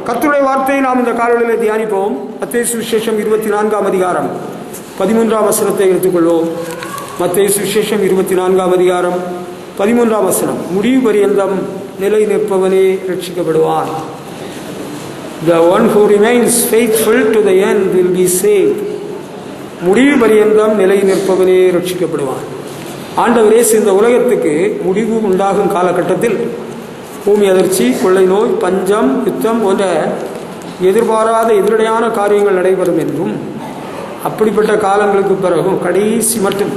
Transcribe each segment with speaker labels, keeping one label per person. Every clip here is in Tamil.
Speaker 1: கர்த்தருடைய வார்த்தையை நாம் இந்த காலையில் தியானிப்போம். மத்தேயு சுவிசேஷம் 24ஆம் அதிகாரம் 13ஆம் வசனத்தை எடுத்துக்கொள்வோம். மத்தேயு சுவிசேஷம் 24ஆம் அதிகாரம் 13ஆம் வசனம். முடிவு பரியந்தம் நிலை நிற்பவனே ரட்சிக்கப்படுவான். The one who remains faithful to the end will be saved. முடிவு பரியந்தம் நிலை நிற்பவனே ரட்சிக்கப்படுவான். ஆண்டவர் இயேசு இந்த உலகத்துக்கு முடிவு உண்டாகும் காலகட்டத்தில் பூமி அதிர்ச்சி, கொள்ளை நோய், பஞ்சம், யுத்தம் போன்ற எதிர்பாராத எதிரடையான காரியங்கள் நடைபெறும் என்றும், அப்படிப்பட்ட காலங்களுக்கு பிறகும் கடைசி மட்டும்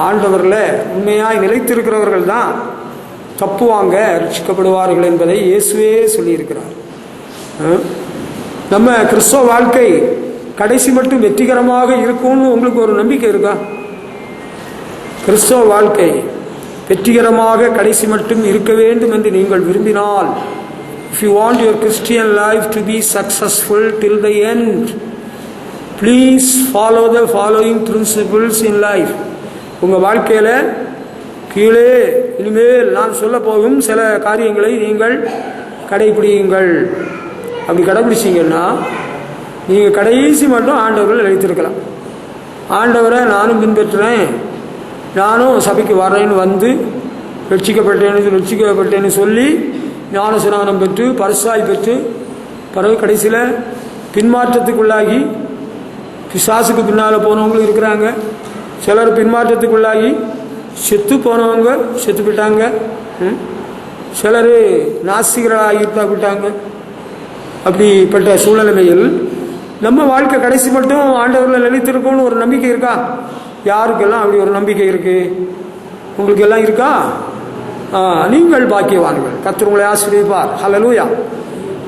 Speaker 1: ஆண்டவரில் உண்மையாய் நிலைத்திருக்கிறவர்கள் தான் தப்புவாங்க, ரட்சிக்கப்படுவார்கள் என்பதை இயேசுவே சொல்லியிருக்கிறார். நம்ம கிறிஸ்தவ வாழ்க்கை கடைசி மட்டும் வெற்றிகரமாக இருக்கும்னு உங்களுக்கு ஒரு நம்பிக்கை இருக்கா? கிறிஸ்தவ வாழ்க்கை வெற்றிகரமாக கடைசி மட்டும் இருக்க வேண்டும் என்று நீங்கள் விரும்பினால், if you want your Christian life to be successful till the end, please follow the following principles in life. உங்கள் வாழ்க்கையில் கீழே இனிமேல் நான் சொல்ல போகும் சில காரியங்களை நீங்கள் கடைபிடியுங்கள். அப்படி கடைபிடிச்சிங்கன்னா நீங்கள் கடைசி மட்டும் ஆண்டவர்கள் நிலைத்திருக்கலாம். ஆண்டவரை நானும் பின்பற்றுறேன், நானும் சபைக்கு வர்றேன்னு வந்து ரட்சிக்கப்பட்டேன்னு சொல்லி ஞானஸ்நானம் பெற்று பரிசாய் பெற்று பிறகு கடைசியில் பின்மாற்றத்துக்குள்ளாகி பிசாசுக்கு பின்னால் போனவங்களும் இருக்கிறாங்க. சிலர் பின்மாற்றத்துக்குள்ளாகி செத்து போனவங்க செத்து போயிட்டாங்க. சிலர் நாஸ்திகராகி போயிட்டாங்க. அப்படிப்பட்ட சூழ்நிலையில் நம்ம வாழ்க்கை கடைசி மட்டும் ஆண்டவரில் நிலைத்திருக்கும்னு ஒரு நம்பிக்கை இருக்கா? யாருக்கெல்லாம் அப்படி ஒரு நம்பிக்கை இருக்கு? உங்களுக்கு எல்லாம் இருக்கா? நீங்கள் பாக்கியவான்கள், கர்த்தர் உங்களை ஆசீர்வதிப்பார். ஹல்லேலூயா.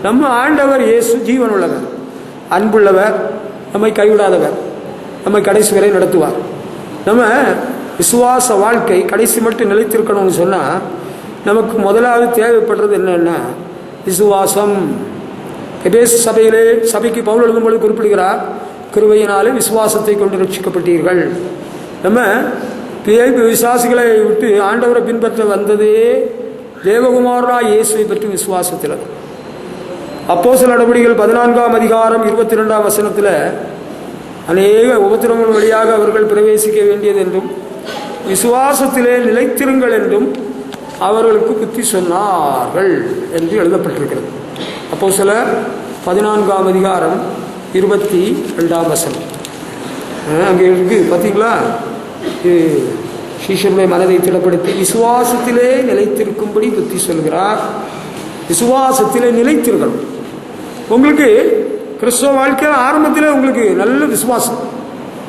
Speaker 1: நம்ம ஆண்டவர் இயேசு ஜீவன் உள்ளவர், அன்புள்ளவர், நம்மை கைவிடாதவர், நம்மை கடைசி வரை நடத்துவார். நம்ம விசுவாச வாழ்க்கை கடைசி மட்டும் நிலைத்திருக்கணும்னு சொன்னால் நமக்கு முதலாவது தேவைப்படுறது என்னன்னா விசுவாசம். எபேசு சபைக்கு பவுல் எழுதும்போது குறிப்பிடுகிறார், கிருபையினாலே விசுவாசத்தை கொண்டு ரட்சிக்கப்பட்டீர்கள். நம்ம விசுவாசிகளை விட்டு ஆண்டவரை பின்பற்ற வந்ததே தேவகுமாரனாய் இயேசுவை பற்றி விசுவாசத்தில். அப்போஸ்தலர் நடபடிகள் 14ஆம் அதிகாரம் 22ஆம் வசனத்தில் அநேக உபத்திரவங்கள் வழியாக அவர்கள் பிரவேசிக்க வேண்டியது என்றும் விசுவாசத்திலே நிலைத்திருங்கள் என்றும் அவர்களுக்கு புத்தி சொன்னார்கள் என்று எழுதப்பட்டிருக்கிறது. அப்போஸ்தலர் 14ஆம் அதிகாரம் 22ஆம் வசனம் அங்கே இருக்கு. பார்த்தீங்களா? சீஷருடைய மனதை திடப்படுத்தி விசுவாசத்திலே நிலைத்திருக்கும்படி புத்தி சொல்கிறார். விசுவாசத்திலே நிலைத்திருக்கணும். உங்களுக்கு கிறிஸ்தவ வாழ்க்கை ஆரம்பத்தில் உங்களுக்கு நல்ல விசுவாசம்,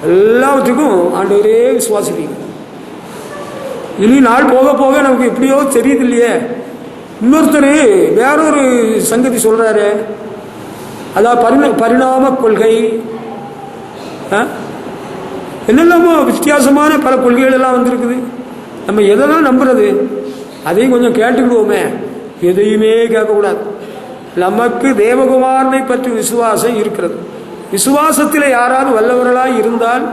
Speaker 1: எல்லாவற்றுக்கும் ஆண்டவரே விசுவாசிப்பீங்க. இனி நாள் போக போக நமக்கு எப்படியோ தெரியுது இல்லையே. இன்னொருத்தர் வேறொரு சங்கதி சொல்றாரு, அதாவது பரிணாம கொள்கை, என்னெல்லாமோ வித்தியாசமான பல கொள்கைகள் எல்லாம் வந்திருக்குது. நம்ம எதெல்லாம் நம்புறது? அதையும் கொஞ்சம் கேட்டுக்கிடுவோமே. எதையுமே கேட்கக்கூடாது. நமக்கு தேவகுமாரனை பற்றி விசுவாசம் இருக்கிறது. விசுவாசத்தில் யாராவது வல்லவர்களாக இருந்தால்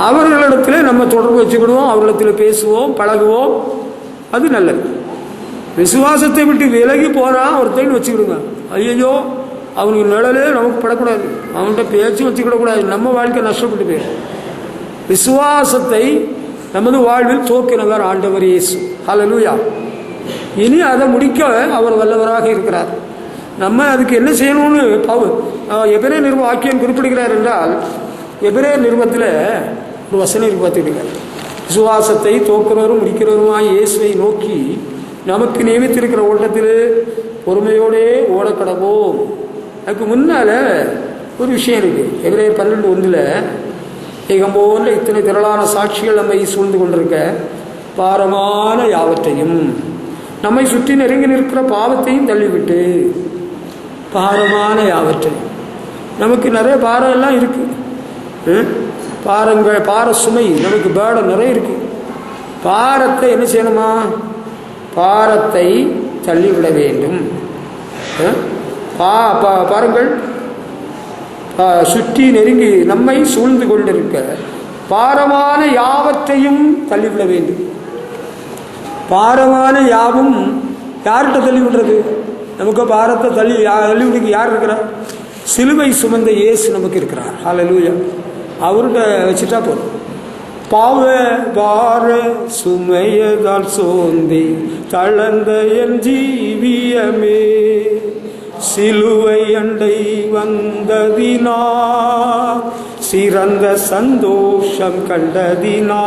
Speaker 1: அவர்களிடத்தில் நம்ம தொடர்பு வச்சுக்கிடுவோம், அவர்களிடத்தில் பேசுவோம், பழகுவோம். அது நல்லது. விசுவாசத்தை விட்டு விலகி போனால் ஒருத்தன் வச்சுக்கிடுங்க, ஐயோ அவனுக்கு நிழலே நமக்கு படக்கூடாது, அவன்கிட்ட பேச்சு வச்சுக்கிடக்கூடாது, நம்ம வாழ்க்கை நஷ்டப்பட்டு போயிடும். விசுவாசத்தை நமது வாழ்வில் தோக்கினவர் ஆண்டவர் இயேசு. ஹல்லேலூயா. இனி அதை முடிக்க அவர் வல்லவராக இருக்கிறார். நம்ம அதுக்கு என்ன செய்யணும்னு எபிரேயர் நிருப வாக்கியம் குறிப்பிடுகிறார் என்றால், எபிரேயர் நிருபத்தில் ஒரு வசனம் இருக்கு, பார்த்துக்கிடுங்க. விசுவாசத்தை தோக்கிறவரும் முடிக்கிறவருமாய் இயேசுவை நோக்கி நமக்கு நியமித்திருக்கிற ஓட்டத்தில் பொறுமையோடே ஓடக்கடவோம். அதுக்கு முன்னால ஒரு விஷயம் இருக்கு. எபிரேயர் 12:1 ஏகம் போன்ற இத்தனை திரளான சாட்சிகள் நம்மை சூழ்ந்து கொண்டிருக்க பாரமான யாவற்றையும் நம்மை சுற்றி நெருங்கி நிற்கிற பாவத்தையும் தள்ளிவிட்டு, பாரமான யாவற்றையும், நமக்கு நிறைய பாரம் எல்லாம் இருக்கு. பாரங்கள், பார சுமை நமக்கு பேடம் நிறைய இருக்கு. பாரத்தை என்ன செய்யணுமா? பாரத்தை தள்ளிவிட வேண்டும். பாருங்கள், சுற்றி நெருங்கி நம்மை சூழ்ந்து கொண்டிருக்க பாரமான யாவற்றையும் தள்ளிவிட வேண்டும். பாரமான யாவும் யார்கிட்ட தள்ளி விடுறது? நமக்கு பாரத்தை தள்ளிவிடுக்கு யார் இருக்கிறார்? சிலுவை சுமந்த இயேசு நமக்கு இருக்கிறார். ஹல்லேலூயா. அவர்கிட்ட வச்சுட்டா போதும். பாவ பார சுமையதால் சோந்தி தளர்ந்த என் ஜீவியமே, சிலுவை அண்டை வந்ததினா சிறந்த சந்தோஷம் கண்டதினா.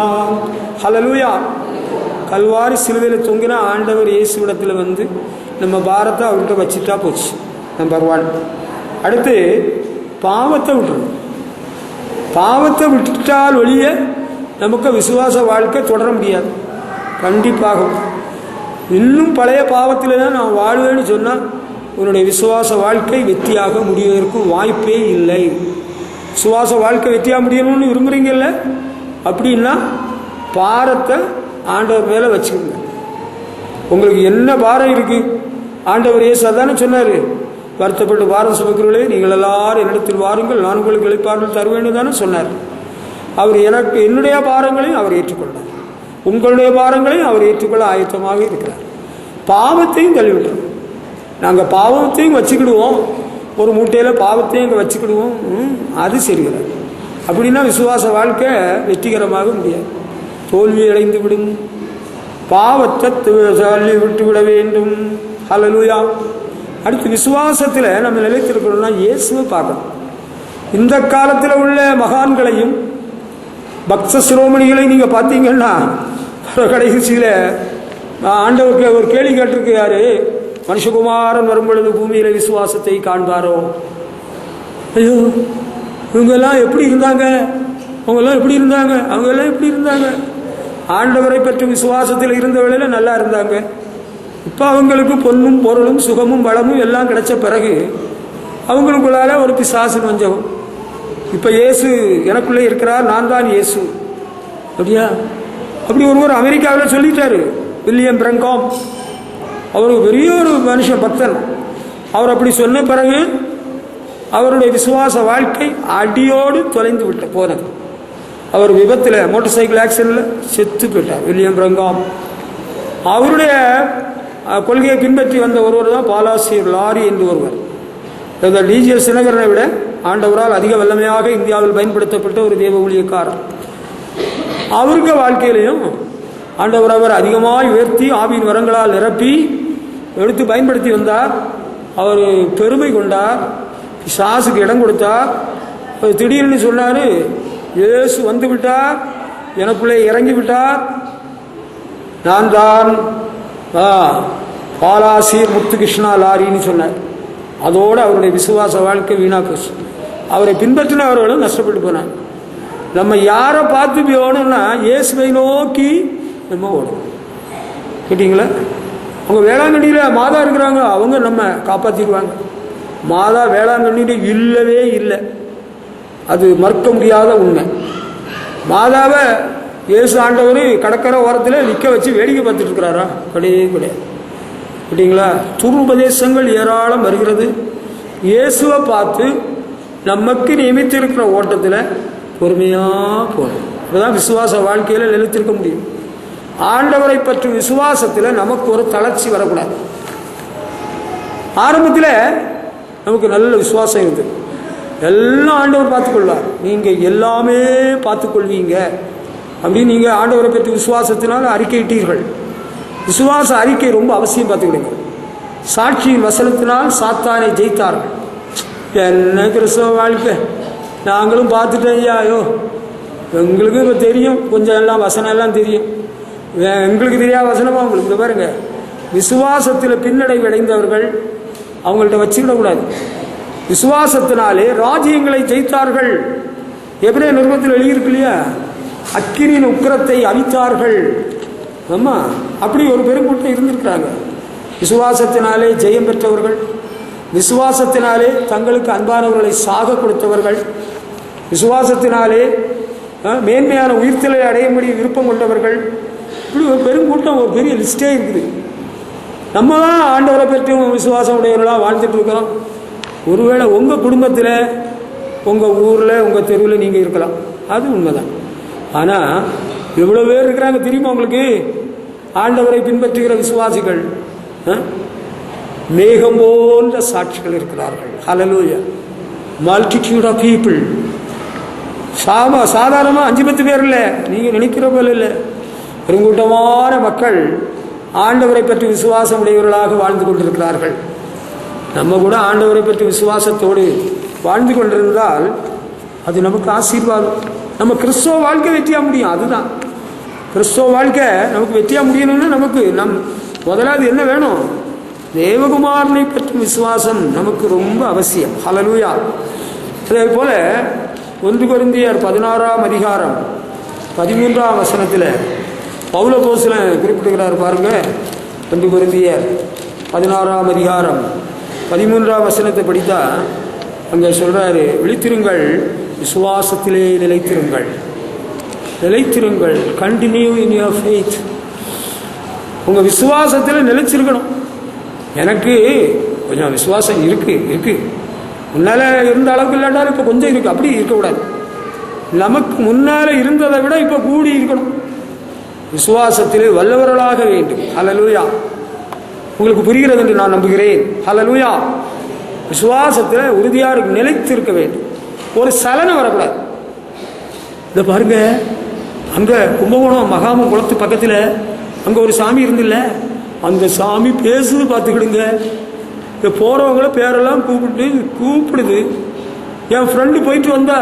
Speaker 1: ஹல்லேலூயா. கல்வாரி சிலுவையில் தொங்கின ஆண்டவர் இயேசுவிடத்தில் வந்து நம்ம பாரத்தை அவர்கிட்ட வச்சுட்டா போச்சு. நம்பர் 1. அடுத்து பாவத்தை விட்டுறணும். பாவத்தை விட்டுட்டால் ஒழிய நமக்கு விசுவாச வாழ்க்கை தொடர முடியாது. கண்டிப்பாக இன்னும் பழைய பாவத்தில் தான் நான் வாழ்வேன்னு சொன்னால் உன்னுடைய விசுவாச வாழ்க்கை வெற்றியாக முடிவதற்கு வாய்ப்பே இல்லை. விசுவாச வாழ்க்கை வெற்றியாக முடியணும்னு விரும்புகிறீங்கல்ல, அப்படின்னா பாரத்தை ஆண்டவர் மேலே வச்சுக்கோங்க. உங்களுக்கு என்ன பாரம் இருக்குது? ஆண்டவர் இயேசு அதானே சொன்னார், வருத்தப்பட்டு பாரம் சுமக்கிறவர்களே நீங்கள் எல்லாரும் என்னிடத்தில் வாருங்கள், நான் உங்களுக்கு இளைப்பாறுதல் தருவேன்னு தானே சொன்னார். அவர் எனக்கு என்னுடைய பாரங்களையும் அவர் ஏற்றுக்கொண்டார், உங்களுடைய பாரங்களையும் அவர் ஏற்றுக்கொள்ள ஆயத்தமாக இருக்கிறார். பாவத்தையும் தள்ளிவிட்டோம். நாங்கள் பாவத்தையும் வச்சுக்கிடுவோம், ஒரு மூட்டையில் பாவத்தையும் இங்கே வச்சுக்கிடுவோம், அது சரிகிறார். அப்படின்னா விசுவாச வாழ்க்கை வெற்றிகரமாக முடியாது, தோல்வி அடைந்து விடும். பாவத்தை தள்ளி விட்டு விட வேண்டும். ஹல்லேலூயா. அடுத்து விசுவாசத்தில் நம்ம நிலைத்திருக்கணும்னா இயேசுவை பார்க்கணும். இந்த காலத்தில் உள்ள மகான்களையும் பக்த சிரோமணிகளையும் நீங்கள் பார்த்தீங்கன்னா கடைசியில் ஆண்டவருக்கு ஒரு கேள்வி கேட்டிருக்காரு, மனுஷகுமாரன் வரும்பொழுது பூமியில் விசுவாசத்தை காண்பாரோ? ஐயோ, இவங்கெல்லாம் எப்படி இருந்தாங்க, அவங்கெல்லாம் எப்படி இருந்தாங்க, அவங்கெல்லாம் எப்படி இருந்தாங்க? ஆண்டவரை பற்றி விசுவாசத்தில் இருந்த வேளையில் நல்லா இருந்தாங்க. இப்போ அவங்களுக்கு பொன்னும் பொருளும் சுகமும் வளமும் எல்லாம் கிடைச்ச பிறகு அவங்களுக்குள்ளால ஒரு பிசாசு வஞ்சகம். இப்போ இயேசு எனக்குள்ளே இருக்கிறார், நான் தான் இயேசு. அப்படியா? அப்படி ஒருவர் அமெரிக்காவில் சொல்லிட்டாரு, வில்லியம் பிரங்காம். அவர் பெரிய ஒரு மனுஷன், பக்தன். அவர் அப்படி சொன்ன பிறகு அவருடைய விசுவாச வாழ்க்கை அடியோடு தொலைந்து போனது. அவர் விபத்தில், மோட்டார் சைக்கிள் ஆக்சிடென்ட்ல செத்து போயிட்டார் வில்லியம் பிரங்காம். அவருடைய கொள்கையை பின்பற்றி வந்த ஒருவர் தான் பாலாசியர் லாரி என்று ஒருவர். டிஜிஎஸ் தினகரனை விட ஆண்டவரால் அதிக வல்லமையாக இந்தியாவில் பயன்படுத்தப்பட்ட ஒரு தேவ ஊழியக்காரர். அவருக்கு வாழ்க்கையிலையும் ஆண்டவர் அவர் அதிகமாக உயர்த்தி ஆவியின் வரங்களால் நிரப்பி எடுத்து பயன்படுத்தி வந்தார். அவர் பெருமை கொண்டார், பிசாசுக்கு இடம் கொடுத்தார். திடீர்னு சொன்னார், இயேசு வந்து விட்டார், எனக்குள்ளே இறங்கி விட்டார், நான் தான் பாலாசியர் முத்துகிருஷ்ணா லாரின்னு சொன்னார். அதோடு அவருடைய விசுவாச வாழ்க்கை வீணா போச்சு. அவரை பின்பற்றினவர்களும் நஷ்டப்பட்டு போனாங்க. நம்ம யாரை பார்த்து போகணும்னா இயேசுவை நோக்கி நம்ம ஓடணும். கேட்டீங்களா? அவங்க வேளாங்கண்ணியில் மாதா இருக்கிறாங்க, அவங்க நம்ம காப்பாற்றிடுவாங்க. மாதா வேளாங்கண்ணியில் இல்லவே இல்லை, அது மறுக்க முடியாத உண்மை. மாதாவை இயேசு ஆண்டவர் கடற்கரை ஓரத்தில் நிற்க வச்சு வேடிக்கை பார்த்துட்டு இருக்கிறாரா? கிடையாது. கேட்டீங்களா? துருபதேசங்கள் ஏராளம் வருகிறது. இயேசுவை பார்த்து நமக்கு நியமித்திருக்கிற ஓட்டத்தில் பொறுமையாக போகணும். அப்போதான் விசுவாச வாழ்க்கையில் நிலைத்திருக்க முடியும். ஆண்டவரை பற்றி விசுவாசத்தில் நமக்கு ஒரு தளர்ச்சி வரக்கூடாது. ஆரம்பத்தில் நமக்கு நல்ல விசுவாசம் இருக்குது, எல்லாம் ஆண்டவர் பார்த்துக்கொள்வார், நீங்கள் எல்லாமே பார்த்துக்கொள்வீங்க அப்படின்னு நீங்கள் ஆண்டவரை பற்றி விசுவாசத்தினால் அறிக்கையிட்டீர்கள். விசுவாச அறிக்கை ரொம்ப அவசியம். பார்த்துக்கிடுங்க. சாட்சியின் வசனத்தினால் சாத்தானை ஜெயித்தார்கள். என்ன கிறிஸ்தவ வாழ்க்கை, நாங்களும் பார்த்துட்டோம் ஐயாயோ, எங்களுக்கு இப்போ தெரியும், கொஞ்சம் எல்லாம் வசனம் எல்லாம் தெரியும், எங்களுக்கு தெரியாத வசனமாக உங்களுக்கு பாருங்க. விசுவாசத்தில் பின்னடைவு அடைந்தவர்கள் அவங்கள்ட்ட வச்சுக்கிடக்கூடாது. விசுவாசத்தினாலே ராஜ்யங்களை ஜெயித்தார்கள். எபிரேயர் நிருபத்தில் எழுதியிருக்கு இல்லையா, அக்கினியின் உக்கிரத்தை அழித்தார்கள். ஆமா, அப்படி ஒரு பெருங்கூட்டம் இருந்திருக்கிறாங்க. விசுவாசத்தினாலே ஜெயம் பெற்றவர்கள், விசுவாசத்தினாலே தங்களுக்கு அன்பானவர்களை சாக கொடுத்தவர்கள், விசுவாசத்தினாலே மேன்மையான உயிர்த்தலை அடையும்படி விருப்பம் கொண்டவர்கள், இப்படி ஒரு பெருங்கூட்டம், ஒரு பெரிய லிஸ்டே இருக்குது. நம்ம தான் ஆண்டவரை பற்றியும் விசுவாசம் உடையவர்களாக வாழ்ந்துட்டு இருக்கிறோம். ஒருவேளை உங்கள் குடும்பத்தில், உங்கள் ஊரில், உங்கள் தெருவில் நீங்கள் இருக்கலாம், அது உண்மைதான். ஆனால் எவ்வளோ பேர் இருக்கிறாங்க தெரியுமா உங்களுக்கு? ஆண்டவரை பின்பற்றுகிற விசுவாசிகள் மேகம் போன்ற சாட்சிகள் இருக்கிறார்கள். ஹல்லேலூயா. Multitude of people. சாதாரணமாக 5-10 பேர் இல்லை, நீங்கள் நினைக்கிற போல இல்லை. பெருங்கூட்டமான மக்கள் ஆண்டவரை பற்றி விசுவாசம் உடையவர்களாக வாழ்ந்து கொண்டிருக்கிறார்கள். நம்ம கூட ஆண்டவரை பற்றி விசுவாசத்தோடு வாழ்ந்து கொண்டிருந்தால் அது நமக்கு ஆசீர்வாதம். நம்ம கிறிஸ்தவ வாழ்க்கை வெற்றியாக முடியும். அதுதான் கிறிஸ்தவ வாழ்க்கை நமக்கு வெற்றியாக முடியணும்னா நமக்கு முதலாவது என்ன வேணும்? தேவகுமாரனை பற்றி விசுவாசம் நமக்கு ரொம்ப அவசியம். ஹல்லேலூயா. அதே போல 1 கொரிந்தியர் 16ஆம் அதிகாரம் 13ஆம் வசனத்தில் பவுல் அப்போஸ்தலன் குறிப்பிடுகிறார் பாருங்க. 1 கொரிந்தியர் 16ஆம் அதிகாரம் 13ஆம் வசனத்தை படித்தா அங்கே சொல்றாரு, விழித்திருங்கள், விசுவாசத்திலே நிலைத்திருங்கள், நிலைத்திருங்கள். Continue in your faith. உங்க விசுவாசத்தில் நிலைச்சிருக்கணும். எனக்கு கொஞ்சம் விசுவாசம் இருக்கு, முன்னால இருந்த அளவுக்கு இல்லாட்டாலும் இப்போ கொஞ்சம் இருக்கு, அப்படி இருக்கக்கூடாது. நமக்கு முன்னால இருந்ததை விட இப்போ கூடி இருக்கணும். விசுவாசத்திலே வல்லவர்களாக வேண்டும். ஹல்லேலூயா. உங்களுக்கு புரிகிறது என்று நான் நம்புகிறேன். ஹல்லேலூயா. விசுவாசத்தில் உறுதியாக நிலைத்து இருக்க வேண்டும். ஒரு சலனம் வரக்கூடாது. இதை பாருங்க, அங்க கும்பகோணம் மகாம குளத்து பக்கத்தில் அங்க ஒரு சாமி இருந்தில்ல, அந்த சாமி பேசுது பார்த்துக்கிடுங்க. இந்த போறவங்கள பேரெல்லாம் கூப்பிடுது. என் ஃப்ரெண்டு போயிட்டு வந்தா,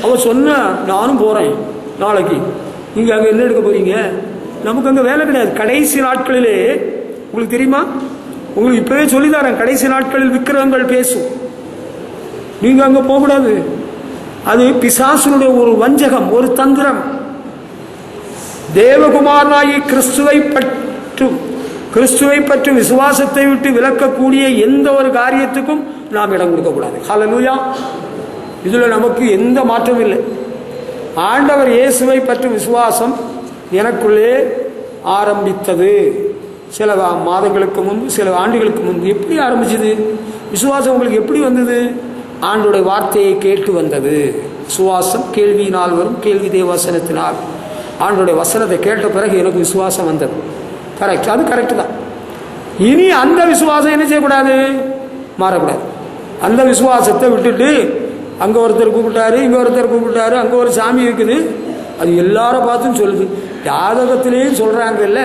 Speaker 1: அவ சொன்ன நானும் போறேன் நாளைக்கு. நீங்க அங்க என்ன எடுக்க போறீங்க? நமக்கு அங்க வேலை கிடையாது. கடைசி நாட்களிலே உங்களுக்கு தெரியுமா, உங்களுக்கு இப்பவே சொல்லித்தரேன், கடைசி நாட்களில் விக்கிரகங்கள் பேசும். நீங்க அங்க போகக்கூடாது. அது பிசாசுனுடைய ஒரு வஞ்சகம், ஒரு தந்திரம். தேவகுமாரனாகி கிறிஸ்துவை பற்றி விசுவாசத்தை விட்டு விலக்கக்கூடிய எந்த ஒரு காரியத்துக்கும் நாம் இடம் கொடுக்கக்கூடாது. ஹல்லேலூயா. இதுல நமக்கு எந்த மாற்றமும் இல்லை. ஆண்டவர் இயேசுவை பற்றி விசுவாசம் எனக்குள்ளே ஆரம்பித்தது சில மாதங்களுக்கு முன்பு, சில ஆண்டுகளுக்கு முன்பு. எப்படி ஆரம்பிச்சது விசுவாசம்? உங்களுக்கு எப்படி வந்தது? ஆண்டோடைய வார்த்தையை கேட்டு வந்தது. விசுவாசம் கேள்வியினால் வரும், கேள்வி தேவவசனத்தினால். ஆண்டோடைய வசனத்தை கேட்ட பிறகு எனக்கு விசுவாசம் வந்தது. கரெக்ட், அது கரெக்டு தான். இனி அந்த விசுவாசம் என்ன செய்யக்கூடாது? மாறக்கூடாது. அந்த விசுவாசத்தை விட்டுட்டு அங்க ஒருத்தர் கூப்பிட்டாரு, இங்க ஒருத்தர் கூப்பிட்டாரு, அங்க ஒரு சாமி இருக்குது, அது எல்லாரும் பார்த்தும் சொல்லுது. ஜாதகத்திலேயும் சொல்றாங்க இல்ல.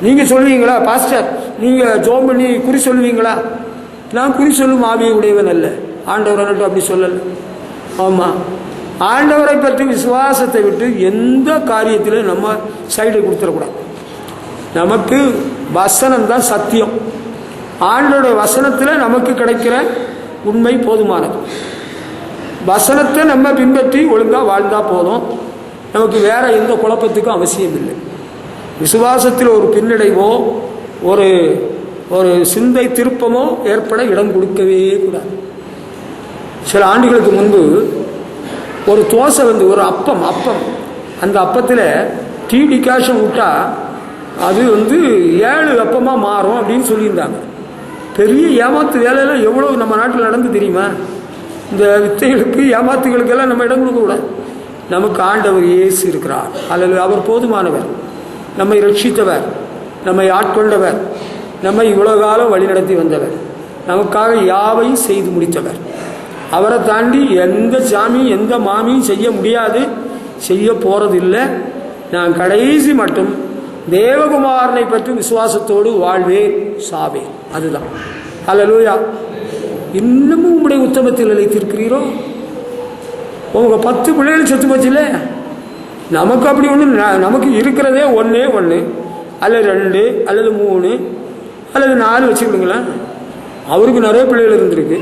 Speaker 1: நீங்க சொல்லுவீங்களா பாஸ்டர்? நீங்க ஜோம் பண்ணி குறி சொல்லுவீங்களா? நான் குறி சொல்லும் ஆவியை உடையவன் அல்ல. ஆண்டவர் அப்படி சொல்லல. ஆமா, ஆண்டவரை பற்றி விசுவாசத்தை விட்டு எந்த காரியத்திலும் நம்ம சைடு கொடுத்துடக்கூடாது. நமக்கு வசனம் தான் சத்தியம். ஆண்டவருடைய வசனத்தில் நமக்கு கிடைக்கிற உண்மை போதுமானது. வசனத்தை நம்ம பின்பற்றி ஒழுங்கா வாழ்ந்தா போதும். நமக்கு வேற எந்த குழப்பத்துக்கும் அவசியம் இல்லை. விசுவாசத்தில் ஒரு பின்னடைவோ ஒரு ஒரு சிந்தை திருப்பமோ ஏற்பட இடம் கொடுக்கவே கூடாது. சில ஆண்டுகளுக்கு முன்பு ஒரு தோசை ஒரு அப்பம் அந்த அப்பத்தில் டீ டிகாஷன் விட்டா அது 7 அப்பமா மாறும் அப்படின்னு சொல்லியிருந்தாங்க. பெரிய ஏமாத்து வேலையெல்லாம் எவ்வளவு நம்ம நாட்டில் நடந்து தெரியுமா? இந்த வித்தைகளுக்கு ஏமாத்துகளுக்கெல்லாம் நம்ம இடம் கொடுக்கக்கூடாது. நமக்கு ஆண்டவர் இயேசு இருக்கிறார். அல்லது அவர் போதுமானவர், நம்மை ரட்சித்தவர், நம்மை ஆட்கொண்டவர், நம்மை இவ்வளவு காலம் வழிநடத்தி வந்தவர், நமக்காக யாவையும் செய்து முடித்தவர். அவரை தாண்டி எந்த சாமி எந்த மாமியும் செய்ய முடியாது, செய்ய போறதில்லை. நான் கடைசி மட்டும் தேவகுமாரனை பற்றி விசுவாசத்தோடு வாழ்வேன், சாவேன். அதுதான். ஹல்லேலூயா. இன்னமும் உங்களுடைய உத்தமத்தில் நிலைத்திருக்கிறீரோ? உங்க 10 பிள்ளைகள் செத்து போச்சுல. நமக்கு அப்படி ஒன்று, நமக்கு இருக்கிறதே ஒன்று அல்லது 2 அல்லது 3 அல்லது 4 வச்சுக்கிடுங்களேன். அவருக்கு நிறைய பிள்ளைகள் இருந்திருக்கு.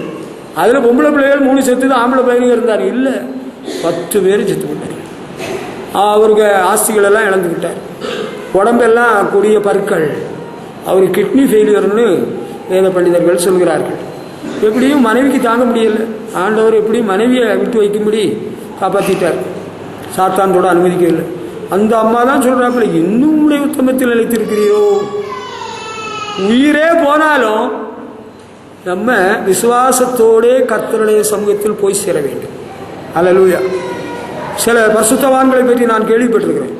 Speaker 1: அதில் பொம்பளை பிள்ளைகள் 3 செத்து தான், ஆம்பளை பையனுங்க இருந்தார். இல்லை, 10 பேர் செத்து போட்டார். அவருக்கு ஆஸ்திகள் எல்லாம் இழந்துக்கிட்டார். உடம்பெல்லாம் கூடிய பற்கள். அவருக்கு கிட்னி ஃபெயிலியர்னு வேத பண்டிதர்கள் சொல்கிறார்கள். எப்படியும் மனைவிக்கு தாங்க முடியல. ஆண்டவர் எப்படியும் மனைவியை விட்டு வைக்கும்படி காப்பாற்றிட்டார். சாத்தானோட அனுமதிக்கவில்லை. அந்த அம்மா தான் சொல்றாப்புல, இன்னும் உங்களுடைய உத்தமத்தில் நிலைத்திருக்கிறீரோ? உயிரே போனாலும் நம்ம விசுவாசத்தோடே கர்த்தருடைய சமூகத்தில் போய் சேர வேண்டும். அல்லேலூயா. சில பரிசுத்தவான்களை பற்றி நான் கேள்விப்பட்டிருக்கிறேன்.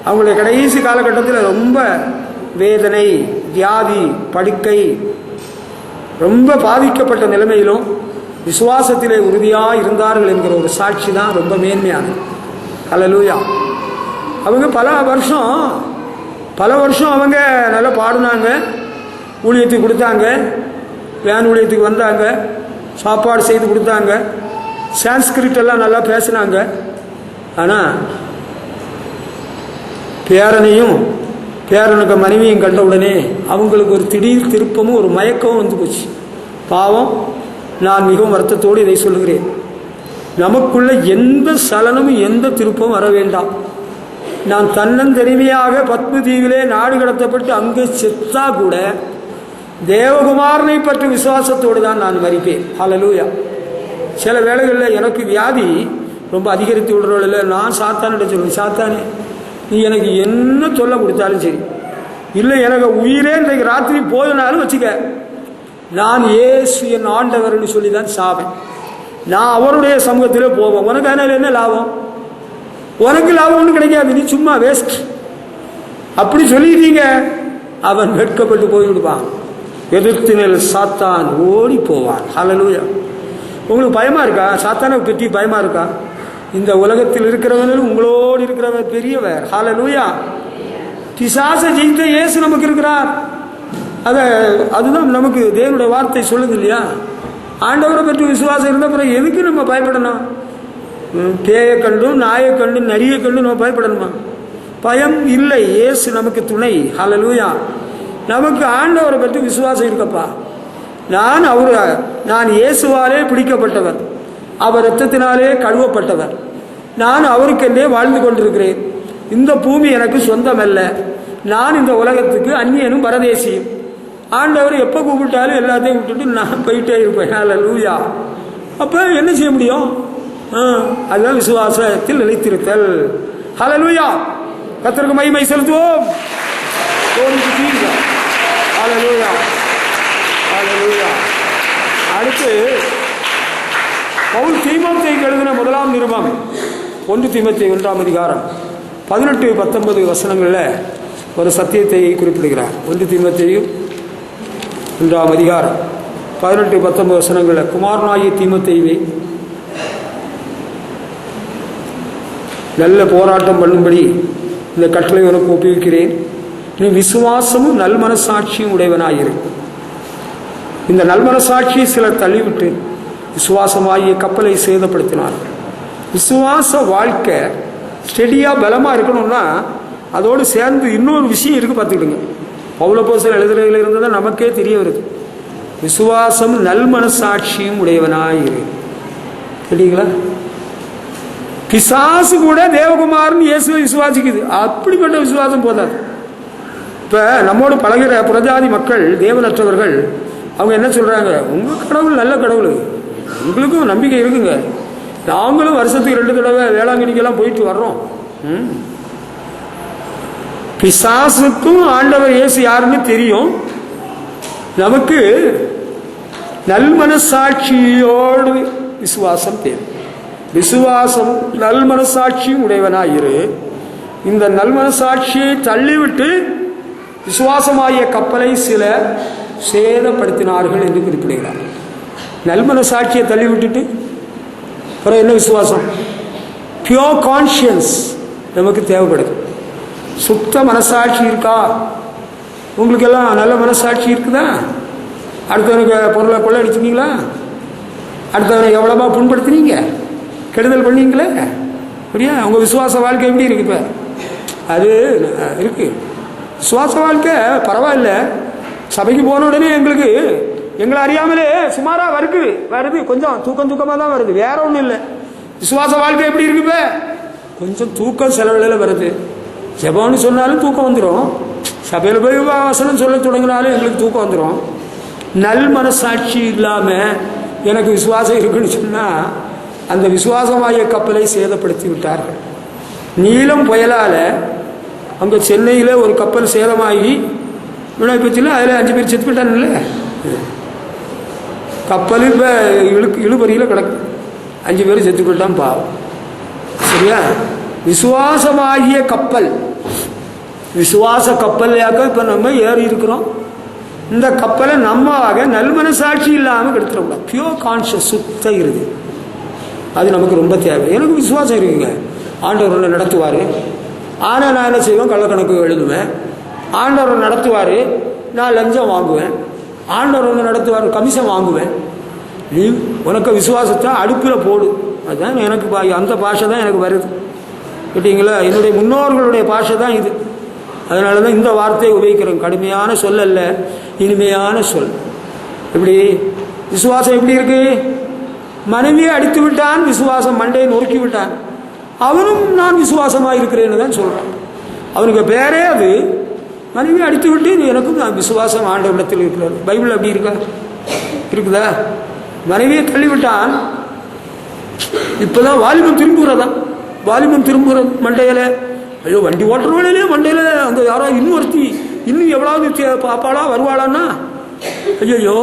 Speaker 1: அவங்களுடைய கடைசி காலகட்டத்தில் ரொம்ப வேதனை, வியாதி, படுக்கை, ரொம்ப பாதிக்கப்பட்ட நிலைமையிலும் விசுவாசத்திலே உறுதியாக இருந்தார்கள் என்கிற ஒரு சாட்சி தான் ரொம்ப மேன்மையானது. ஹல்லேலூயா. அவங்க பல வருஷம் அவங்க நல்லா பாடினாங்க, ஊழியத்துக்கு கொடுத்தாங்க, வேன் ஊழியத்துக்கு வந்தாங்க, சாப்பாடு செய்து கொடுத்தாங்க, சான்ஸ்கிரிட் எல்லாம் நல்லா பேசினாங்க. ஆனால் பேரனுக்கு மனைவியும் கண்ட உடனே அவங்களுக்கு ஒரு திடீர் திருப்பமும் ஒரு மயக்கமும் வந்து போச்சு. பாவம், நான் மிகவும் வருத்தத்தோடு இதை சொல்லுகிறேன். நமக்குள்ள எந்த சலனமும் எந்த திருப்பமும் வர வேண்டாம். நான் தன்னந்தனிமையாக பத்ம தீவிலே நாடு கடத்தப்பட்டு அங்கே செத்தா கூட தேவகுமாரனை பற்றி விசுவாசத்தோடு தான் நான் மரிப்பேன். ஹல்லேலூயா. சில வேளைகளில் எனக்கு வியாதி ரொம்ப அதிகரித்து விடுறதில்ல, நான் சாத்தானிட்ட சொல்லுவேன், சாத்தானே நீ எனக்கு என்ன சொல்ல கொடுத்தாலும் சரி, இல்லை எனக்கு உயிரே இன்றைக்கு ராத்திரி போயினாலும் வச்சுக்க, நான் இயேசு என் ஆண்டவர்னு சொல்லி தான் சாவேன். நான் அவருடைய சமூகத்தில் போவேன். உனக்கு அதனால என்ன லாபம்? உனக்கு லாபம் ஒன்றும் கிடைக்காது, நீ சும்மா வேஸ்ட். அப்படி சொல்லிட்டீங்க, அவன் வெட்கப்பட்டு போய்விடுவான். எதிர்த்தினில் சாத்தான் ஓடி போவான். ஹல்லேலூயா. உங்களுக்கு பயமா இருக்கா? சாத்தானை பற்றி பயமா இருக்கா? இந்த உலகத்தில் இருக்கிறவர்கள் உங்களோடு இருக்கிறவர் பெரியவர். ஹல்லேலூயா. பிசாசை ஜெயித்த இயேசு நமக்கு இருக்கிறார். அதுதான் நமக்கு தேவனுடைய வார்த்தை சொல்லுது இல்லையா? ஆண்டவரை பற்றி விசுவாசம் இருந்த பிறகு எதுக்கு நம்ம பயப்படணும்? பேயை கண்டும் நாயை கண்டும் நரியை கண்டும் நம்ம பயப்படணுமா? பயம் இல்லை. இயேசு நமக்கு துணை. ஹல்லேலூயா. நமக்கு ஆண்டவரை பற்றி விசுவாசம் இருக்கப்பா. நான் இயேசுவாலே பிடிக்கப்பட்டவர், அவர் இரத்தத்தினாலே கழுவப்பட்டவர், நான் அவருக்கென்றே வாழ்ந்து கொண்டிருக்கிறேன். இந்த பூமி எனக்கு சொந்தம் அல்ல, நான் இந்த உலகத்துக்கு அந்நியனும் பரதேசியும். ஆண்டவர் எப்போ கூப்பிட்டாலும் எல்லாத்தையும் விட்டுட்டு நான் போயிட்டே இருப்பேன். ஹல்லேலூயா. அப்போ என்ன செய்ய முடியும்? அதுதான் விசுவாசத்தில் நிலைத்திருத்தல். ஹல்லேலூயா. கர்த்தருக்கு மகிமை செலுத்துவோம். ஹல்லேலூயா. ஹல்லேலூயா. அடுத்து பவுல் தீமோத்தேயுக்கு எழுதின முதலாம் நிருபம் 1 தீமோத்தேயு 1ஆம் அதிகாரம் 18-19 வசனங்களில் ஒரு சத்தியத்தை குறிப்பிடுகிறார். 1 தீமோத்தேயு 1ஆம் அதிகாரம் 18-19 வசனங்களில், குமாரனாகிய தீமோத்தேயுவே, நல்ல போராட்டம் பண்ணும்படி இந்த கட்டளை உனக்கு ஒப்புவிக்கிறேன். நீ விசுவாசமும் நல் மனசாட்சியும் உடையவனாயிரு. இந்த நல்மனசாட்சியை சிலர் தள்ளிவிட்டு விசுவாசமாகிய கப்பலை சேதப்படுத்தினார்கள். விசுவாச வாழ்க்கை ஸ்டெடியா பலமா இருக்கணும்னா அதோடு சேர்ந்து இன்னொரு விஷயம் இருக்கு, பார்த்துக்கிடுங்க. பவுலப்போஸ்தலர் எழுதுறதுல இருந்து தான் நமக்கே தெரிய வருது. விசுவாசம் நல் மனசாட்சியும் உடையவனாயிரு. கேட்டீங்களா? பிசாசு கூட தேவகுமாரன் இயேசுவை விசுவாசிக்குது. அப்படிப்பட்ட விசுவாசம் போதாது. இப்ப நம்மோடு பழகிற புறஜாதி மக்கள், தேவனற்றவர்கள், அவங்க என்ன சொல்றாங்க? உங்க கடவுள் நல்ல கடவுள், உங்களுக்கும் நம்பிக்கை இருக்குங்க, நாங்களும் வருஷத்துக்கு 2 தடவை வேளாங்கண்ணிக்கெல்லாம் போயிட்டு வர்றோம். பிசாசுக்கும் ஆண்டவர் இயேசு யாருன்னு தெரியும். நமக்கு நல்மனசாட்சியோடு விசுவாசம் தேவை. விசுவாசம் நல்மனசாட்சியும் உடையவனாயிரு. இந்த நல்மனசாட்சியை தள்ளிவிட்டு விசுவாசமாகிய கப்பலை சில சேதப்படுத்தினார்கள் என்று குறிப்பிடுகிறார். நல்மனசாட்சியை தள்ளிவிட்டுட்டு அப்புறம் என்ன விசுவாசம்? பியோர் கான்ஷியன்ஸ் நமக்கு தேவைப்படுது. சுத்த மனசாட்சி இருக்கா? உங்களுக்கு எல்லாம் நல்ல மனசாட்சி இருக்குதா? அடுத்தவனுக்கு பொருளை கொள்ள அடிச்சுனீங்களா? அடுத்தவனை எவ்வளவா புண்படுத்தினீங்க, கெடுதல் பண்ணீங்களே? அப்படியா? உங்கள் விசுவாச வாழ்க்கை எப்படி இருக்கு? இப்போ அது இருக்கு. விசுவாச வாழ்க்கை பரவாயில்ல. சபைக்கு போன உடனே எங்களை அறியாமலே சுமாராக வருது, கொஞ்சம் தூக்கமாக தான் வருது, வேற ஒன்றும் இல்லை. விசுவாச வாழ்க்கை எப்படி இருக்கு? இப்போ கொஞ்சம் தூக்கம் செலவில் வருது. ஜெபம்னு சொன்னாலும் தூக்கம் வந்துடும். சபையில் போய் வசனம் சொல்ல தொடங்கினாலும் எங்களுக்கு தூக்கம் வந்துடும். நல் மனசாட்சி இல்லாமல் எனக்கு விசுவாசம் இருக்குன்னு சொன்னால் அந்த விசுவாசமாகிய கப்பலை சேதப்படுத்தி விட்டார்கள். நீலம் புயலால் அங்கே சென்னையில் ஒரு கப்பல் சேதமாகி விளைப்பச்சில் அதில் 5 பேர் செத்து போயிட்டானுல்ல. கப்பல் இப்போ இழுபறியில் கிடக்கு, 5 பேர் செத்து போயிட்டான், பாவம். சரியா? விசுவாசமாகிய கப்பல் விசுவாச கப்பல்லையாக்க இப்போ நம்ம ஏறி இருக்கிறோம். இந்த கப்பலை நம்மாக நல்மனசாட்சி இல்லாமல் கெடுத்துடக்கூடாது. பியூர் கான்ஷியஸ், சுத்த இறுதி, அது நமக்கு ரொம்ப தேவை. எனக்கு விசுவாசம் இருக்குங்க, ஆண்டவர் நடத்துவார். ஆனால் நான் என்ன செய்வேன், கள்ளக்கணக்கு எழுதுவேன். ஆண்டவர் நடத்துவார், நான் லஞ்சம் வாங்குவேன். ஆண்டவர் நடத்துவார், கமிஷன் வாங்குவேன். நீ உனக்கு விசுவாசத்தை அடுப்பில் போடு. அதுதான் எனக்கு அந்த பாஷை தான் எனக்கு வருது. கேட்டீங்களா? என்னுடைய முன்னோர்களுடைய பாஷை தான் இது. அதனால தான் இந்த வார்த்தையை உபயோகிக்கிறேன். கடுமையான சொல் அல்ல, இனிமையான சொல். எப்படி விசுவாசம் எப்படி இருக்கு? மனைவியை அடித்து விட்டான், விசுவாசம் மண்டையை நொறுக்கி விட்டான். அவனும் நான் விசுவாசமாக இருக்கிறேன்னு தான் சொல்கிறான். அவனுக்கு பேரே அது. மனைவியை அடித்து விட்டு எனக்கும் நான் விசுவாசம் ஆண்டவரிடத்தில் இருக்கிறார். பைபிள் அப்படி இருக்கா? இருக்குதா? மனைவியை தள்ளிவிட்டான். இப்போதான் வாலிபம் திரும்புகிறதான், வாலிபம் திரும்புகிறது மண்டையில். ஐயோ, வண்டி ஓட்டுற வேலையிலே மண்டையில் அங்கே யாரோ இன்னொருத்தி இன்னும் எவ்வளவு பாப்பாளா வருவாளான்னா, ஐயோ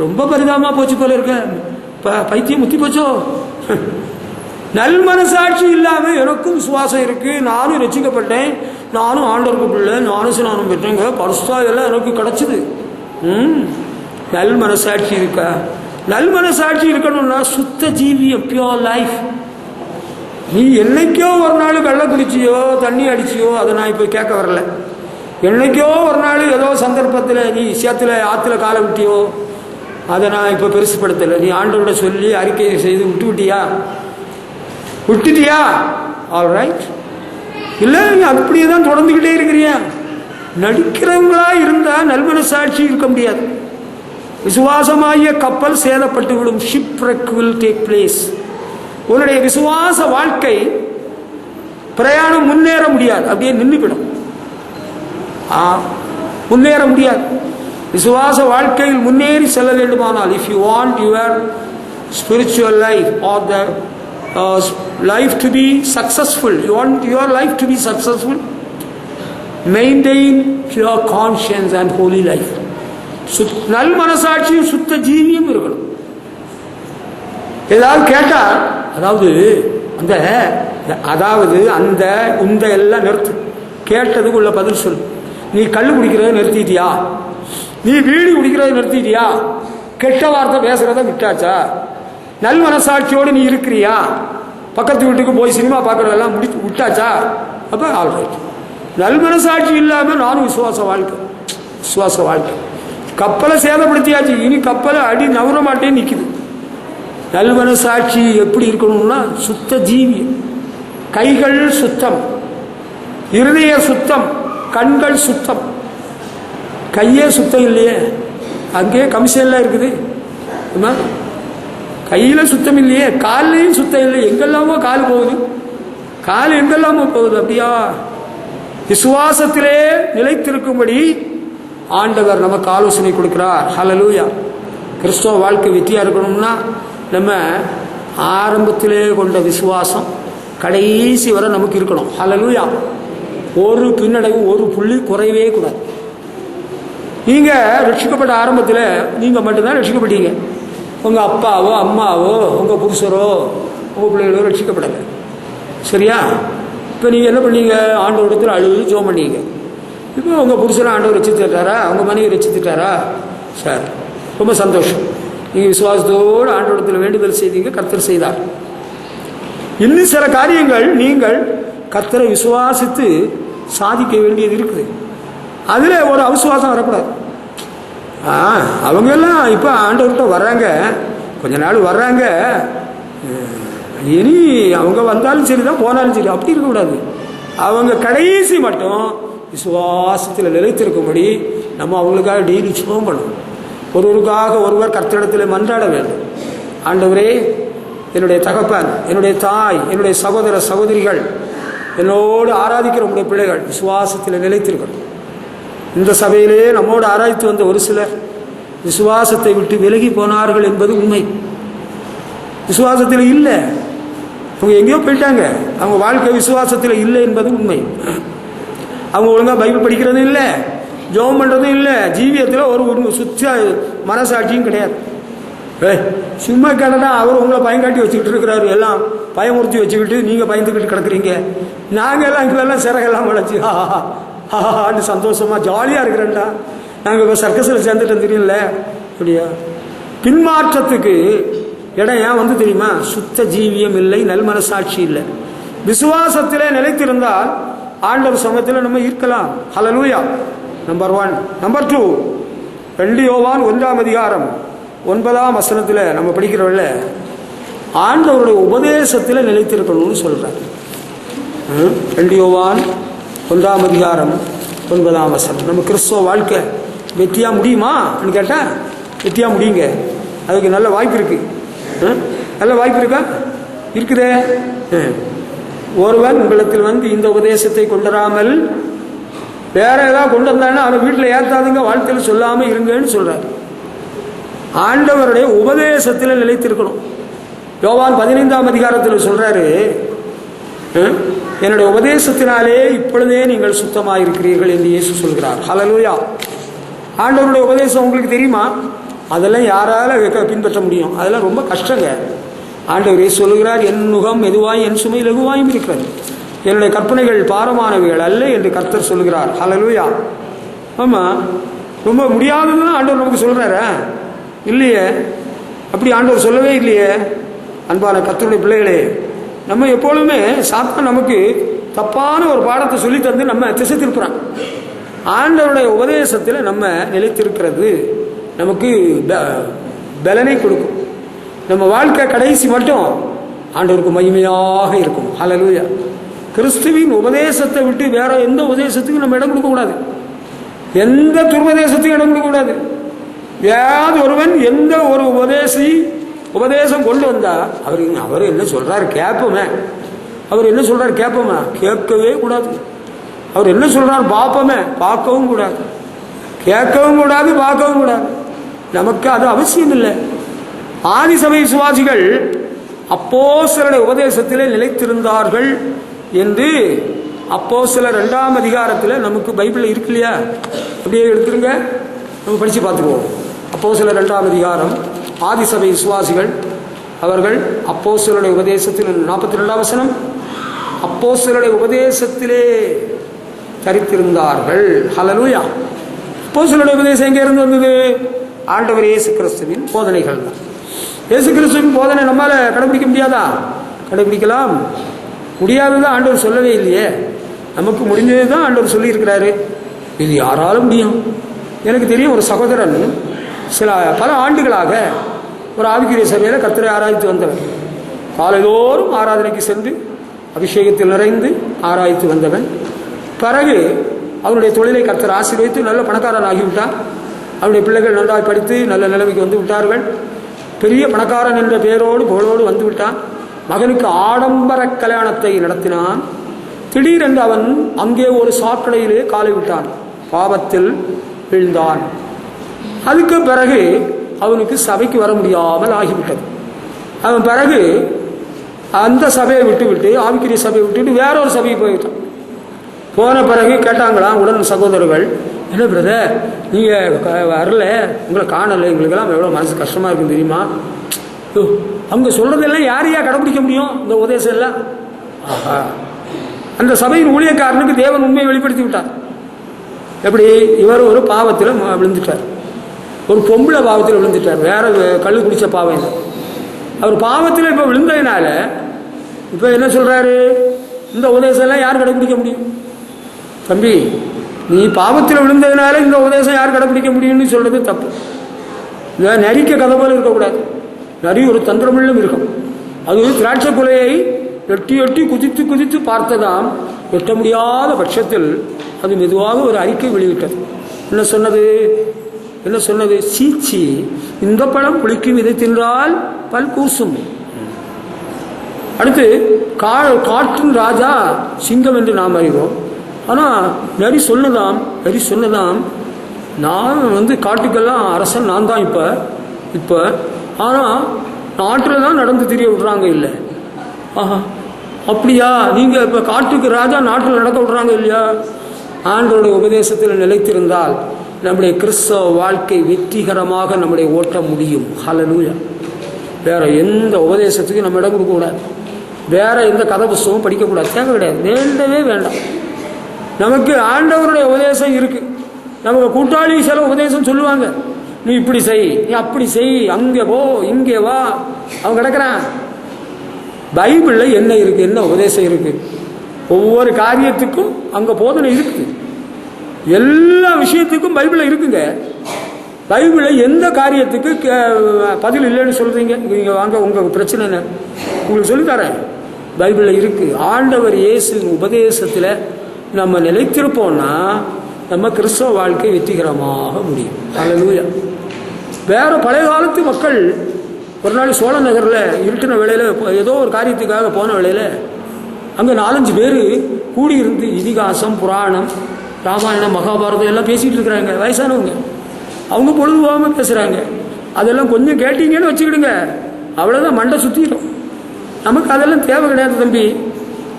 Speaker 1: ரொம்ப பரிதாபமாக போச்சு போல இருக்க, பைத்தியம் முத்தி போச்சோ. நல் மனசாட்சி இல்லாமல் எனக்கும் விசுவாசம் இருக்கு, நானும் ரசிக்கப்பட்டேன், நானும் ஆண்டவருக்கு பிள்ளை, நானும் ஸ்நானம் பெற்றேங்க, பரிசுத்தா எல்லாம் எனக்கு கிடைச்சிது. நல் மனசாட்சி இருக்கா? நல் மனசாட்சி இருக்கணும்னா சுத்த ஜீவியம், பியோர் லைஃப். நீ என்னைக்கோ ஒரு நாள் கள்ள குடிச்சியோ தண்ணி அடிச்சியோ அதை நான் இப்போ கேட்க வரல. என்னைக்கோ ஒரு நாள் ஏதோ சந்தர்ப்பத்தில் நீ சேத்துல ஆற்றுல காலை விட்டியோ அதை நான் இப்போ பெருசுப்படுத்தலை. நீ ஆண்டவரோட சொல்லி அறிக்கை செய்து விட்டுட்டியா? All right. இல்லை, நீ அப்படியே தான் தொடர்ந்துக்கிட்டே இருக்கிறியா? நடிக்கிறவங்களா இருந்தால் நல்மனசாட்சி இருக்க முடியாது. விசுவாசமாகிய கப்பல் சேதப்பட்டு விடும். Shipwreck will take place. உன்னுடைய விசுவாச வாழ்க்கை பிரயாணம் முன்னேற முடியாது, அப்படியே நின்றுவிடும். முன்னேற முடியாது. விசுவாச வாழ்க்கையில் முன்னேறி செல்ல வேண்டுமானால், if you want your spiritual life R the life to be successful, you want your life to be successful, maintain pure conscience and holy life. நல் மனசாட்சியும் சுத்த ஜீவியம் இருக்கணும். ஏதாவது கேட்டா அந்த எல்லாம் நிறுத்து. கேட்டதுக்கு உள்ள பதில் சொல். நீ கள்ளு குடிக்கிறத நிறுத்திட்டியா? நீ வீடு குடிக்கிறத நிறுத்திட்டியா? கெட்ட வார்த்தை பேசுறத விட்டாச்சா? நல் மனசாட்சியோடு நீ இருக்கிறியா? பக்கத்து வீட்டுக்கு போய் சினிமா பார்க்கறதெல்லாம் விட்டாச்சா? அப்போ ஆல்ரைட். நல் மனசாட்சி இல்லாமல் நானும் விசுவாச வாழ்க்கை கப்பலை சேதப்படுத்தியாச்சு. இனி கப்பலை அடி நவர மாட்டேன்னு நிற்குது. நல் மனசாட்சி எப்படி இருக்கணும்னா சுத்த ஜீவியம். கைகள் சுத்தம், இருதய சுத்தம், கண்கள் சுத்தம். கையே சுத்தம் இல்லையே, அங்கேயே கமிஷன்லாம் இருக்குது. கையில் சுத்தம் இல்லையே, காலையும் சுத்தம் இல்லை. எங்கெல்லாமோ கால் போகுது, கால் எங்கெல்லாமோ போகுது. அப்படியா? விசுவாசத்திலே நிலைத்திருக்கும்படி ஆண்டவர் நமக்கு ஆலோசனை கொடுக்கிறார். ஹல்லேலூயா. கிறிஸ்தவ வாழ்க்கை வெற்றியா இருக்கணும்னா நம்ம ஆரம்பத்திலே கொண்ட விசுவாசம் கடைசி வரை நமக்கு இருக்கணும். ஹல்லேலூயா. ஒரு பின்னடைவு, ஒரு புள்ளி குறையவே கூடாது. நீங்க ரட்சிக்கப்பட்ட ஆரம்பத்தில் நீங்க மட்டும்தான் ரட்சிக்கப்பட்டீங்க. உங்கள் அப்பாவோ அம்மாவோ உங்கள் புருஷரோ உங்கள் பிள்ளைகளோ ரட்சிக்கப்படலை. சரியா? இப்போ நீங்கள் என்ன பண்ணீங்க? ஆண்டவரிடத்தில் அழுது ஜெபம் பண்ணீங்க. இப்போ உங்கள் புருஷனை ஆண்டவர் ரட்சித்துட்டாரா? உங்கள் மனைவி ரட்சித்துட்டாரா? சரி, ரொம்ப சந்தோஷம். நீங்கள் விசுவாசத்தோடு ஆண்டவரிடத்தில் வேண்டுதல் செய்தீங்க, கர்த்தர் செய்தார். இன்னும் சில காரியங்கள் நீங்கள் கர்த்தரை விசுவாசித்து சாதிக்க வேண்டியது இருக்குது. அதில் ஒரு அவிசுவாசம் வரக்கூடாது. அவங்க எல்லாம் இப்போ ஆண்டவர்கிட்ட வர்றாங்க, கொஞ்ச நாள் வர்றாங்க, இனி அவங்க வந்தாலும் சரி தான், போனாலும் சரி, அப்படி இருக்கக்கூடாது. அவங்க கடைசி மட்டும் விசுவாசத்தில் நிலைத்திருக்கும்படி நம்ம அவங்களுக்காக டெய்லி சுபம் பண்ணணும். ஒருவருக்காக ஒருவர் கர்த்தரிடத்தில் மன்றாட வேண்டும். ஆண்டவரே, என்னுடைய தகப்பன், என்னுடைய தாய், என்னுடைய சகோதர சகோதரிகள், என்னோடு ஆராதிக்கிற உங்களுடைய பிள்ளைகள் விசுவாசத்தில் நிலைத்திருக்கணும். இந்த சபையிலே நம்மோடு ஆராய்ச்சி வந்த ஒரு சிலர் விசுவாசத்தை விட்டு விலகி போனார்கள் என்பது உண்மை. விசுவாசத்தில் இல்லை, அவங்க எங்கேயோ போயிட்டாங்க. அவங்க வாழ்க்கை விசுவாசத்தில் இல்லை என்பது உண்மை. அவங்க ஒழுங்காக பைபிள் படிக்கிறதும் இல்லை, ஜெபம் பண்ணுறதும் இல்லை, ஜீவியத்தில் ஒரு சுத்த மனசாட்சியும் கிடையாது. சும்மா கேட்டா அவர் உங்களை பயங்காட்டி வச்சுக்கிட்டு இருக்கிறாரு, எல்லாம் பயமுறுத்தி வச்சுக்கிட்டு நீங்கள் பயந்துக்கிட்டு கிடக்குறீங்க. நாங்கள் எல்லாம் இங்கெல்லாம் சிறகெல்லாம் வளைச்சி ஆன்னு சந்தோஷமா ஜாலியாக இருக்கிறேன்டா, நாங்கள் இப்போ சர்க்கஸில் சேர்ந்துட்டோம் தெரியல. அப்படியா? பின்மாற்றத்துக்கு இடம் ஏன் வந்து தெரியுமா? சுத்த ஜீவியம் இல்லை, நல்மனசாட்சி இல்லை. விசுவாசத்திலே நிலைத்திருந்தால் ஆண்டவர் சமயத்தில் நம்ம இருக்கலாம். ஹல்லேலூயா. நம்பர் 1. நம்பர் 2, 2 யோவான் 1ஆம் அதிகாரம் 9ஆம் வசனத்தில் நம்ம படிக்கிறவள்ள ஆண்டவருடைய உபதேசத்தில் நிலைத்திருக்கணும்னு சொல்றார். 2 யோவான் 1ஆம் அதிகாரம் 9ஆம் வசனம். நம்ம கிறிஸ்துவ வாழ்க்கை வெற்றியா முடியுமான்னு கேட்டா வெற்றியா முடியுங்க. அதுக்கு நல்ல வாய்ப்பு இருக்கு. நல்ல வாய்ப்பு இருக்கா? இருக்குதே. ஒருவன் உங்களிடத்தில் வந்து இந்த உபதேசத்தை கொண்டுவராமல் வேற ஏதாவது கொண்டு வந்தாங்கன்னா அவன் வீட்டில் ஏற்றாதுங்க, வாழ்க்கையில் சொல்லாம இருங்கன்னு சொல்றாரு. ஆண்டவருடைய உபதேசத்தில் நிலைத்திருக்கணும். யோவான் 15ஆம் அதிகாரத்தில் சொல்றாரு, என்னுடைய உபதேசத்தினாலே இப்பொழுதே நீங்கள் சுத்தமாயிருக்கிறீர்கள் என்று இயேசு சொல்கிறார். ஹல்லேலூயா. ஆண்டவருடைய உபதேசம் உங்களுக்கு தெரியுமா? அதெல்லாம் யாரால பின்பற்ற முடியும்? அதெல்லாம் ரொம்ப கஷ்டங்க. ஆண்டவரே சொல்லுகிறார், என் நுகம் மெதுவாய் என் சுமை லகுவாயும் இருக்கிறது, என்னுடைய கற்பனைகள் பாரமானவைகள் அல்ல என்று கர்த்தர் சொல்லுகிறார். ஹல்லேலூயா. ஆமா, ரொம்ப முடியாதுன்னு ஆண்டவர் நமக்கு சொல்றாரா? இல்லையே, அப்படி ஆண்டவர் சொல்லவே இல்லையே. அன்பான கர்த்தருடைய பிள்ளைகளே, நம்ம எப்பொழுதுமே சாத்தான் நமக்கு தப்பான ஒரு பாடத்தை சொல்லி தந்து நம்ம திசை திருப்புறான். ஆண்டவருடைய உபதேசத்தில் நம்ம நிலைத்திருக்கிறது நமக்கு பலனை கொடுக்கும். நம்ம வாழ்க்கை கடைசி மட்டும் ஆண்டவருக்கு மகிமையாக இருக்கும். ஹல்லேலூயா. கிறிஸ்துவின் உபதேசத்தை விட்டு வேற எந்த உபதேசத்துக்கும் நம்ம இடம் கொடுக்க கூடாது. எந்த துர்பதேசத்துக்கும் இடம் கொடுக்க கூடாது. ஏதாவது ஒருவன் எந்த ஒரு உபதேசம் கொண்டு வந்தா அவர் என்ன சொல்றாரு கேட்போமே. அவர் என்ன சொல்றாரு கேட்போமா? கேட்கவே கூடாது. அவர் என்ன சொல்றாரு பார்ப்போமே, பார்க்கவும் கூடாது. கேட்கவும் கூடாது, பார்க்கவும் கூடாது. நமக்கு அது அவசியம் இல்லை. ஆதிசபை விசுவாசிகள் அப்போஸ்தலருடைய உபதேசத்திலே நிலைத்திருந்தார்கள் என்று அப்போஸ்தலர் 2ஆம் அதிகாரத்தில் நமக்கு பைபிளில் இருக்கு இல்லையா? அப்படியே எடுத்துருங்க, நம்ம படிச்சு பார்த்துருவோம். அப்போஸ்தலர் 2ஆம் அதிகாரம். ஆதிசபை விசுவாசிகள் அவர்கள் அப்போஸ்தலருடைய உபதேசத்தில் 42ஆம் வசனம், அப்போஸ்தலருடைய உபதேசத்திலே தரித்திருந்தார்கள். ஹல்லேலூயா. அப்போஸ்தலருடைய உபதேசம் எங்கே இருந்து வந்தது? ஆண்டவர் இயேசு கிறிஸ்துவின் போதனைகள் தான். இயேசு கிறிஸ்துவின் போதனை நம்மால கடைபிடிக்க முடியாதா? கடைபிடிக்கலாம். முடியாததான் ஆண்டவர் சொல்லவே இல்லையே. நமக்கு முடிஞ்சது தான் ஆண்டவர் சொல்லி இருக்கிறாரு. இது யாராலும் முடியும். எனக்கு தெரியும், ஒரு சகோதரன் பல ஆண்டுகளாக ஒரு ஆவிக்குரிய சபையில் கர்த்தரை ஆராய்த்து வந்தவர். காலைதோறும் ஆராதனைக்கு சென்று அபிஷேகத்தில் நிறைந்து ஆராய்த்து வந்தவன். பிறகு அவனுடைய தொழிலை கர்த்தர் ஆசீர்வதித்து நல்ல பணக்காரன் ஆகிவிட்டான். அவருடைய பிள்ளைகள் நன்றாக படித்து நல்ல நிலைமைக்கு வந்து விட்டார்கள். பெரிய பணக்காரன் என்ற பெயரோடு புகழோடு வந்து விட்டான். மகனுக்கு ஆடம்பர கல்யாணத்தை நடத்தினான். திடீரென்று அவன் அங்கே ஒரு சாக்கடையிலே காலை விட்டான், பாவத்தில் விழுந்தான். அதுக்கு பிறகு அவனுக்கு சபைக்கு வர முடியாமல் ஆகிவிட்டது. அவன் பிறகு அந்த சபையை விட்டு ஆவிக்குரிய சபையை விட்டுவிட்டு வேற ஒரு சபைக்கு போயிட்டான். போன பிறகு கேட்டாங்களாம் உடன் சகோதரர்கள், என்ன பிரதர் நீங்கள் வரல, உங்களை காணலை, எங்களுக்கெல்லாம் எவ்வளோ மனசு கஷ்டமாக இருக்குன்னு தெரியுமா? அவங்க சொல்கிறதெல்லாம் யாரையா கடைபிடிக்க முடியும் இந்த உபதேசம் எல்லாம்? ஆஹா, அந்த சபையின் ஊழியக்காரனுக்கு தேவன் உண்மையை வெளிப்படுத்தி விட்டார். எப்படி? இவர் ஒரு பாவத்தில் விழுந்துட்டார், ஒரு பொம்பளை பாவத்தில் விழுந்துட்டார், வேற கள்ளு குடிச்ச பாவம் இல்லை. அவர் பாவத்தில் இப்போ விழுந்ததுனால இப்போ என்ன சொல்கிறாரு? இந்த உபதேசம் எல்லாம் யார் கடைபிடிக்க முடியும்? தம்பி, நீ பாவத்தில் விழுந்ததுனால இந்த உபதேசம் யார் கடைபிடிக்க முடியும்னு சொல்றது தப்பு. இதை நரிக்க கதை போல இருக்கக்கூடாது. நரி ஒரு தந்திரமுள்ளும் இருக்கும். அது திராட்சை குலையை எட்டி எட்டி குதித்து குதித்து பார்த்ததாம். எட்ட முடியாத பட்சத்தில் அது மெதுவாக ஒரு அறிக்கை வெளியிட்டது. என்ன சொன்னது? சீச்சி, இந்த பழம் புளிக்கும், இதை தின்றால் பல் கூசும். அடுத்து காற்றின் ராஜா சிங்கம் என்று நாம் அறிவோம். ஆனால் நரி சொன்னதாம் நான் காட்டுக்கெல்லாம் அரசன் நான் தான் இப்போ ஆனால் நாட்டில் தான் நடந்து தெரிய விடுறாங்க இல்லை. ஆஹா, அப்படியா? நீங்கள் இப்போ காட்டுக்கு ராஜா, நாட்டில் நடக்க விடுறாங்க இல்லையா? ஆண்டவருடைய உபதேசத்தில் நிலைத்திருந்தால் நம்முடைய கிறிஸ்தவ வாழ்க்கை வெற்றிகரமாக நம்முடைய ஓட்ட முடியும். ஹல்லேலூயா. வேற எந்த உபதேசத்துக்கும் நம்ம இடம் கொடுக்கக்கூடாது. வேற எந்த கதை புஸ்தகமும் படிக்கக்கூடாது. தேவை கிடையாது, வேண்டவே வேண்டாம். நமக்கு ஆண்டவருடைய உபதேசம் இருக்கு. நமக்கு கூட்டாளி சில உபதேசம் சொல்லுவாங்க, நீ இப்படி செய், நீ அப்படி செய், அங்கே போ, இங்கே வா. அவன் கிடக்கிறான். பைபிளில் என்ன இருக்கு, என்ன உபதேசம் இருக்கு? ஒவ்வொரு காரியத்துக்கும் அங்கே போதனை இருக்குது. எல்லா விஷயத்துக்கும் பைபிளில் இருக்குங்க. பைபிளில் எந்த காரியத்துக்கு பதில் இல்லைன்னு சொல்றீங்க? நீங்கள் வாங்க, உங்கள் பிரச்சனை என்ன, உங்களுக்கு சொல்லித்தரேன். பைபிளில் இருக்கு. ஆண்டவர் இயேசுவின் உபதேசத்தில் நம்ம நிலைத்திருப்போம்னா நம்ம கிறிஸ்தவ வாழ்க்கை வெற்றிகரமாக முடியும். அல்லேலூயா. வேற பழைய காலத்து மக்கள் ஒரு நாள் சோழ நகரில் இருட்டின வேளையில் ஏதோ ஒரு காரியத்துக்காக போன வேளையில் அங்கே 4-5 பேர் கூடியிருந்து இதிகாசம், புராணம், ராமாயணம், மகாபாரதம் எல்லாம் பேசிகிட்டு இருக்கிறாங்க. வயசானவங்க. அவங்க பொழுது போகாமல் பேசுகிறாங்க. அதெல்லாம் கொஞ்சம் கேட்டீங்கன்னு வச்சுக்கிடுங்க, அவ்வளோதான், மண்டை சுற்றிடும். நமக்கு அதெல்லாம் தேவை கிடையாது தம்பி.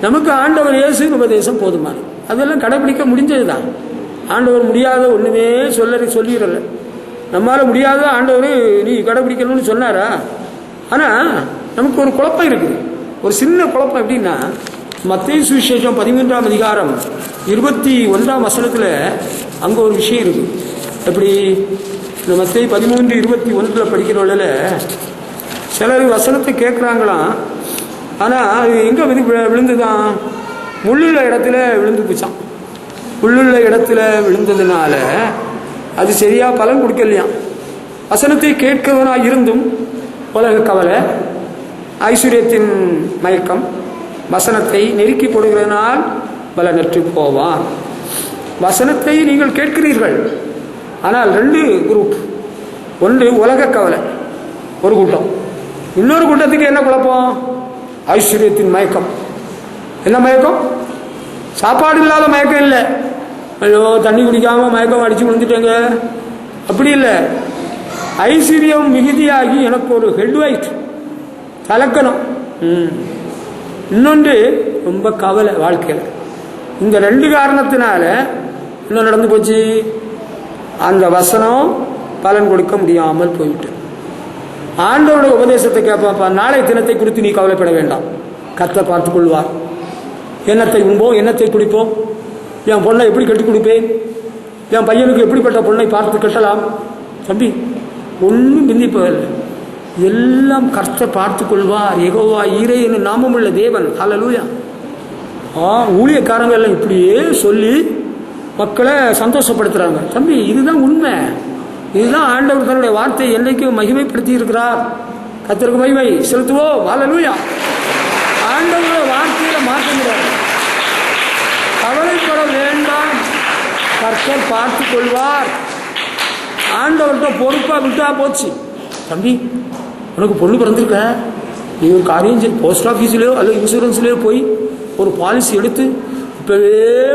Speaker 1: நமக்கு ஆண்டவர் இயேசு உபதேசம் போதுமான, அதெல்லாம் கடைப்பிடிக்க முடிஞ்சது தான். ஆண்டவர் முடியாத ஒன்றுமே சொல்லிடல. நம்மளால் முடியாத ஆண்டவர் நீ கடைப்பிடிக்கணும்னு சொன்னாரா? ஆனால் நமக்கு ஒரு குழப்பம் இருக்குது. ஒரு சின்ன குழப்பம் எப்படின்னா, மத்தேயு சுவிசேஷம் 13ஆம் அதிகாரம் 21ஆம் வசனத்தில் அங்கே ஒரு விஷயம் இருக்குது. எப்படி? இந்த மத்தேயு 13:21 படிக்கிறவங்கள சிலர் வசனத்தை கேட்குறாங்களாம். ஆனால் அது எங்கே விழுந்துதான்? முள்ளுள்ள இடத்துல விழுந்து போச்சான். முள்ளுள்ள இடத்துல விழுந்ததுனால அது சரியா பலன் கொடுக்கலையாம். வசனத்தை கேட்கவனாக இருந்தும் உலக கவலை, ஐஸ்வர்யத்தின் மயக்கம், வசனத்தை நெருக்கி போடுகிறதுனால் பலனற்று போவான். வசனத்தை நீங்கள் கேட்கிறீர்கள், ஆனால் 2 குரூப். ஒன்று உலக கவலை, ஒரு கூட்டம். இன்னொரு கூட்டத்துக்கு என்ன குழப்பம்? ஐஸ்வர்யத்தின் மயக்கம். என்ன மயக்கம்? சாப்பாடு இல்லாத மயக்கம் இல்லை. ஐயோ தண்ணி குடிக்காம மயக்கம் அடிச்சு விழுந்துட்டேங்க, அப்படி இல்லை. ஐஸ்வர்யம் மிகுதியாகி எனக்கு ஒரு ஹெட்வைட், கலக்கணும். இன்னொன்று ரொம்ப கவலை வாழ்க்கையில். இந்த 2 காரணத்தினால என்ன நடந்து போச்சு? அந்த வசனம் பலன் கொடுக்க முடியாமல் போய்விட்டு. ஆண்டவருடைய உபதேசத்தை கேட்பாப்பா, நாளை தினத்தை குறித்து நீ கவலைப்பட வேண்டாம், கர்த்தர் பார்த்துக் கொள்வார். எண்ணத்தை உண்போம், எண்ணத்தை குடிப்போம், என் பொண்ணை எப்படி கட்டி கொடுப்பேன், என் பையனுக்கு எப்படிப்பட்ட பொண்ணை பார்த்து கட்டலாம். தம்பி, ஒன்றும் பிந்திப்பதில்லை, எல்லாம் கர்த்தர் பார்த்து கொள்வார். யெகோவா ஈரே என்னும் நாமமுள்ள தேவன். ஹல்லேலூயா. ஊழியக்காரங்க எல்லாம் இப்படியே சொல்லி மக்களை சந்தோஷப்படுத்துறாங்க. தம்பி, இதுதான் உண்மை. இதுதான் ஆண்டவர் தன்னுடைய வார்த்தை என்னைக்கும் மகிமைப்படுத்தி இருக்கிறார். கர்த்தருக்கு மகிமை செலுத்துவோம். ஹல்லேலூயா. ஆண்டவருடைய வார்த்தையில மாற்றுகிறார். கவலைப்பட வேண்டாம், கர்த்தர் பார்த்து கொள்வார். ஆண்டவர்கிட்ட பொறுப்பா விட்டா போச்சு. தம்பி, உனக்கு பொண்ணு பிறந்திருக்க, நீ ஒரு காரியம் செய்ய, போஸ்ட் ஆஃபீஸ்லேயோ அல்லது இன்சூரன்ஸ்லேயோ போய் ஒரு பாலிசி எடுத்து இப்போவே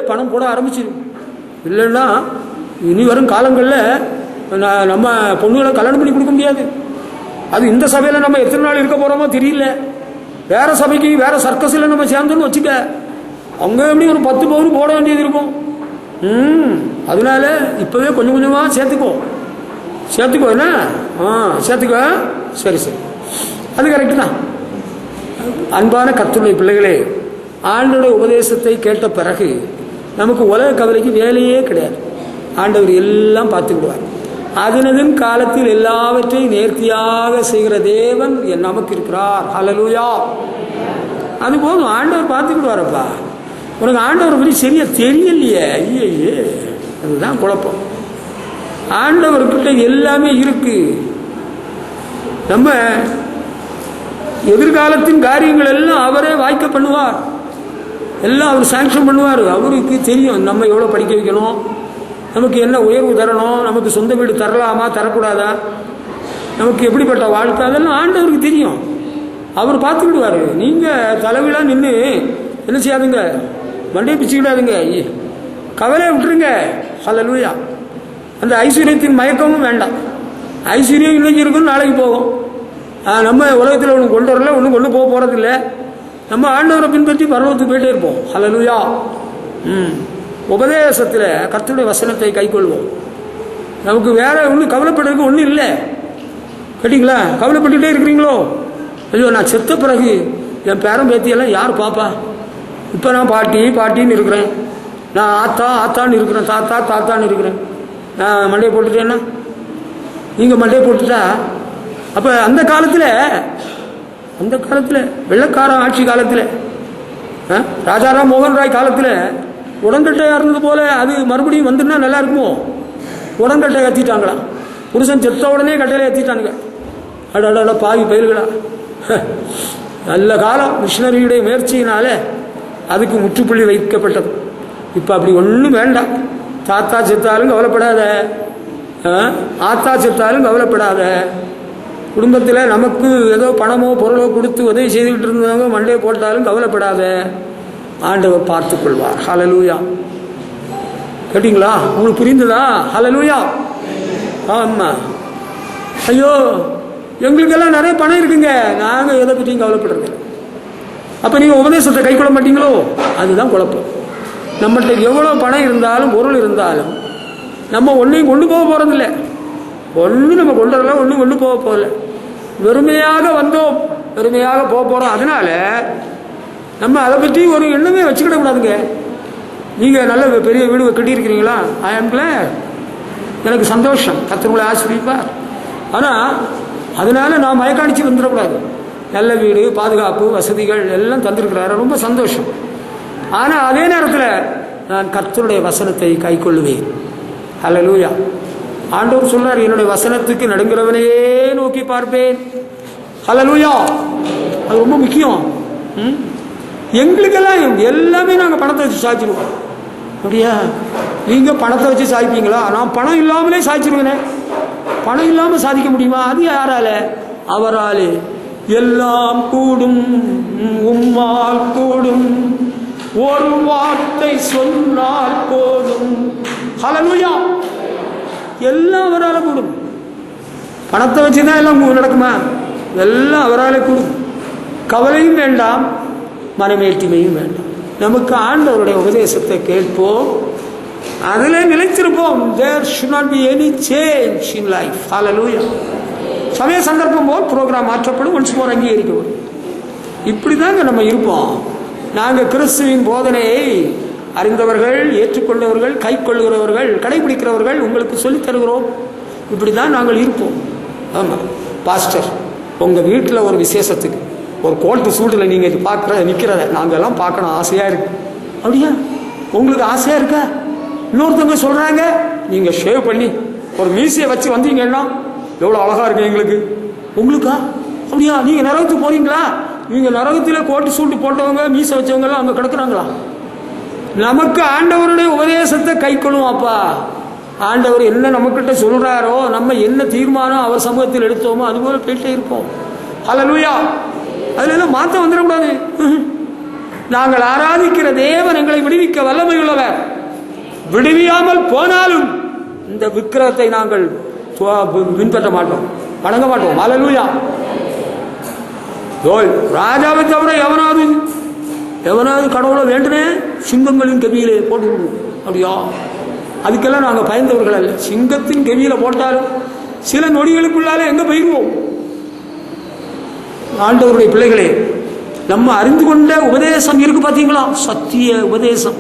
Speaker 1: பணம் போட ஆரம்பிச்சிரு. இல்லைன்னா இனி வரும் காலங்களில் நம்ம பொண்ணுகளை கல்யாணம் பண்ணி கொடுக்க முடியாது. அது இந்த சபையில் நம்ம எத்தனை நாள் இருக்க போகிறோமோ தெரியல. வேற சபைக்கு வேற சர்க்கஸில் நம்ம சேர்ந்தோன்னு வச்சுக்க, அங்கே எப்படி ஒரு 10 பவுன் போட வேண்டியது இருக்கும். அதனால இப்போவே கொஞ்சம் கொஞ்சமாக சேர்த்துக்கோ என்ன, சேர்த்துக்கோ. சரி, அது கரெக்டு தான். அன்பான கர்த்தருடைய பிள்ளைகளே, ஆண்டவருடைய உபதேசத்தை கேட்ட பிறகு நமக்கு உலக கவலைக்கு வேலையே கிடையாது. ஆண்டவர் எல்லாம் பார்த்துக்கிடுவார். அதனதின் காலத்தில் எல்லாவற்றையும் நேர்த்தியாக செய்கிற தேவன் நமக்கு இருக்கிறார். ஹல்லேலூயா. அது போதும், ஆண்டவர் பார்த்துக்கிடுவாரப்பா. உனக்கு ஆண்டவர் பற்றி சரியா தெரியலையே, ஐயே, அதுதான் குழப்பம். ஆண்டவர்கிட்ட எல்லாமே இருக்கு. நம்ம எதிர்காலத்தின் காரியங்கள் எல்லாம் அவரே வாய்க்க பண்ணுவார். எல்லாம் அவர் சாங்ஷன் பண்ணுவார். அவருக்கு தெரியும் நம்ம எவ்வளோ படிக்க வைக்கணும், நமக்கு என்ன உயர்வு தரணும், நமக்கு சொந்த வீடு தரலாமா தரக்கூடாதா, நமக்கு எப்படிப்பட்ட வாழ்க்கை, அதெல்லாம் ஆண்டவருக்கு தெரியும். அவர் பார்த்துக்கிடுவார். நீங்கள் தலைவிழா நின்று என்ன செய்யாதுங்க, மண்டையை பிச்சுக்கிடாதுங்க, கவலையை விட்டுருங்க. ஹல்லேலூயா. அந்த ஐஸ்வர்யத்தின் மயக்கமும் வேண்டாம். ஐஸ்வர்யம் இன்னைக்கு இருக்கும், நாளைக்கு போகும். நம்ம உலகத்தில் ஒன்று கொண்டு வரல, ஒன்றும் கொண்டு போக போகிறதில்ல. நம்ம ஆண்டவரை பின்பற்றி பரலோகத்துக்கு போயிட்டே இருப்போம். ஹல்லேலூயா. உபதேசத்தில் கர்த்தருடைய வசனத்தை கைக்கொள்வோம். நமக்கு வேற ஒன்றும் கவலைப்படுறதுக்கு ஒன்றும் இல்லை. கேட்டிங்களா? கவலைப்பட்டுகிட்டே இருக்கிறீங்களோ? ஐயோ, நான் செத்த பிறகு என் பேரன் பேத்தியெல்லாம் யார் பாப்பா? இப்போ நான் பாட்டின்னு இருக்கிறேன். நான் ஆத்தான்னு இருக்கிறேன், தாத்தான்னு இருக்கிறேன். நான் மண்டையை போட்டுட்டேன்னா நீங்கள் மண்டையை போட்டுட்டா அப்போ அந்த காலத்தில் வெள்ளக்கார ஆட்சி காலத்தில் ராஜாராம் மோகன் ராய் காலத்தில் உடன்கட்டையாக இருந்தது போல அது மறுபடியும் வந்துன்னா நல்லா இருக்குமோ? உடன்கட்டை ஏற்றிட்டாங்களா? புருஷன் செத்த உடனே கட்டையில் ஏற்றிட்டானுங்க. அட பாவி பயிர்களா! நல்ல காலம் மிஷினரியுடைய முயற்சியினால அதுக்கு முற்றுப்புள்ளி வைக்கப்பட்டது. இப்போ அப்படி ஒன்றும் வேண்டாம். தாத்தா செத்தாலும் கவலைப்படாத, ஆத்தா செத்தாலும் கவலைப்படாத. குடும்பத்தில் நமக்கு ஏதோ பணமோ பொருளோ கொடுத்து உதவி செய்துக்கிட்டு இருந்தவங்க மண்டையை போட்டாலும் கவலைப்படாத, ஆண்டவர் பார்த்துக் கொள்வார். ஹல்லேலூயா. கேட்டீங்களா? உங்களுக்கு புரிந்ததா? ஹல்லேலூயா. ஆமாம். ஐயோ, எங்களுக்கெல்லாம் நிறைய பணம் இருக்குங்க, நாங்கள் எதை பற்றியும் கவலைப்படுறது. அப்போ நீங்கள் உபதேசத்தை கை கொள்ள மாட்டீங்களோ? அதுதான் குழப்பம். நம்மகிட்ட எவ்வளோ பணம் இருந்தாலும் பொருள் இருந்தாலும் நம்ம ஒன்றையும் கொண்டு போக போகிறதில்ல. ஒன்றும் நம்ம கொண்டு வரல, ஒன்றும் கொண்டு போக போகல. வெறுமையாக வந்தோம், வெறுமையாக போக போகிறோம். அதனால நம்ம அதை பற்றி ஒரு எண்ணமே வச்சுக்கிடக்கூடாதுங்க. நீங்கள் நல்ல பெரிய வீடு கட்டியிருக்கிறீங்களா? ஐ ஆம் கிளாட். எனக்கு சந்தோஷம், கர்த்தர் உங்களை ஆசீர்வதிப்பார். ஆனால் அதனால நான் மயக்காணிச்சு வந்துடக்கூடாது. நல்ல வீடு, பாதுகாப்பு, வசதிகள் எல்லாம் தந்திருக்கிறாரு, ரொம்ப சந்தோஷம். ஆனால் அதே நேரத்தில் நான் கர்த்தருடைய வசனத்தை கை கொள்ளுவேன். ஹல்லேலூயா. ஆண்டவர் சொல்றார், என்னுடைய வசனத்துக்கு நடுங்கிறவனையே நோக்கி பார்ப்பேன். ஹல்லேலூயா. அது ரொம்ப முக்கியம். எங்களுக்கெல்லாம் எல்லாமே நாங்கள் பணத்தை வச்சு சாய்ச்சிருவோம். அப்படியா? நீங்கள் பணத்தை வச்சு சாய்ப்பீங்களா? நான் பணம் இல்லாமலே சாய்ச்சிருவேனே. பணம் இல்லாமல் சாதிக்க முடியுமா? அது யாரால? அவரால் எல்லாம் கூடும், உம்மால் கூடும், ஒரு வார்த்தை சொன்னால் போதும். ஹல்லேலூயா. எல்லாம் அவரால் கூடும். பணத்தை வச்சுதான் எல்லாம் நடக்குமா? எல்லாம் அவரால் கூடும். கவலையும் வேண்டாம், மனமேட்டிமையும் வேண்டாம். நமக்கு ஆண்டவருடைய உபதேசத்தை கேட்போம், அதில் நிலைத்திருப்போம். There should not be any change in life. Hallelujah. சமய சந்தர்ப்பம் போல் ப்ரோக்ராம் மாற்றப்படும், ஒன்ஸ் மோர் அங்கீகரிக்கப்படும். இப்படிதாங்க நம்ம இருப்போம். நாங்கள் கிறிஸ்துவின் போதனையை அறிந்தவர்கள், ஏற்றுக்கொண்டவர்கள், கை கொள்ளுகிறவர்கள், கடைபிடிக்கிறவர்கள், உங்களுக்கு சொல்லித் தருகிறோம். இப்படி தான் நாங்கள் இருப்போம். ஆமாம் பாஸ்டர், உங்கள் வீட்டில் ஒரு விசேஷத்துக்கு ஒரு கோல்ட்டு சூட்டில் நீங்கள் நிற்கிறத நாங்கள்லாம் பார்க்கணும், ஆசையாக இருக்கு. அப்படியா? உங்களுக்கு ஆசையாக இருக்கா? இன்னொருத்தவங்க சொல்கிறாங்க, நீங்கள் ஷேவ் பண்ணி ஒரு மீசையை வச்சு வந்தீங்கன்னா எவ்வளோ அழகாக இருக்கு எங்களுக்கு. உங்களுக்கா? அப்படியா? நீங்கள் நரகத்துக்கு போறீங்களா? நீங்கள் நரகத்தில் கோட்டு சூட்டு போட்டவங்க, மீசை வச்சவங்கெல்லாம் அங்கே கிடக்குறாங்களா? நமக்கு ஆண்டவருடைய உபதேசத்தை கை கொள்ளும். அப்பா, ஆண்டவர் என்ன நம்மக்கிட்ட சொல்கிறாரோ, நம்ம என்ன தீர்மானம் அவர் சமூகத்தில் எடுத்தோமோ அதுபோல போயிட்டே இருப்போம். ஹல்லேலூயா. அதுல எல்லாம் மாற்றம் வந்துடக்கூடாது. நாங்கள் ஆராதிக்கிற தேவன் எங்களை விடுவிக்க வல்லமை உள்ளவர். விடுவியாமல் போனாலும் இந்த விக்கிரகத்தை நாங்கள் பின்பற்ற மாட்டோம், வணங்க மாட்டோம். ஹல்லேலூயா. ராஜாவை தவிர எவனாவது கடவுளை வேண்டுனே சிங்கங்களின் கெவியிலே போட்டு விடுவோம். அப்படியா? அதுக்கெல்லாம் நாங்கள் பயந்தவர்கள் அல்ல. சிங்கத்தின் கெவியில போட்டாலும் சில நொடிகளுக்குள்ளாலே எங்க போயிடுவோம். ஆண்டவருடைய பிள்ளைகளே, நம்ம அறிந்து கொண்ட உபதேசம் இருக்கு பார்த்தீங்களா? சத்திய உபதேசம்,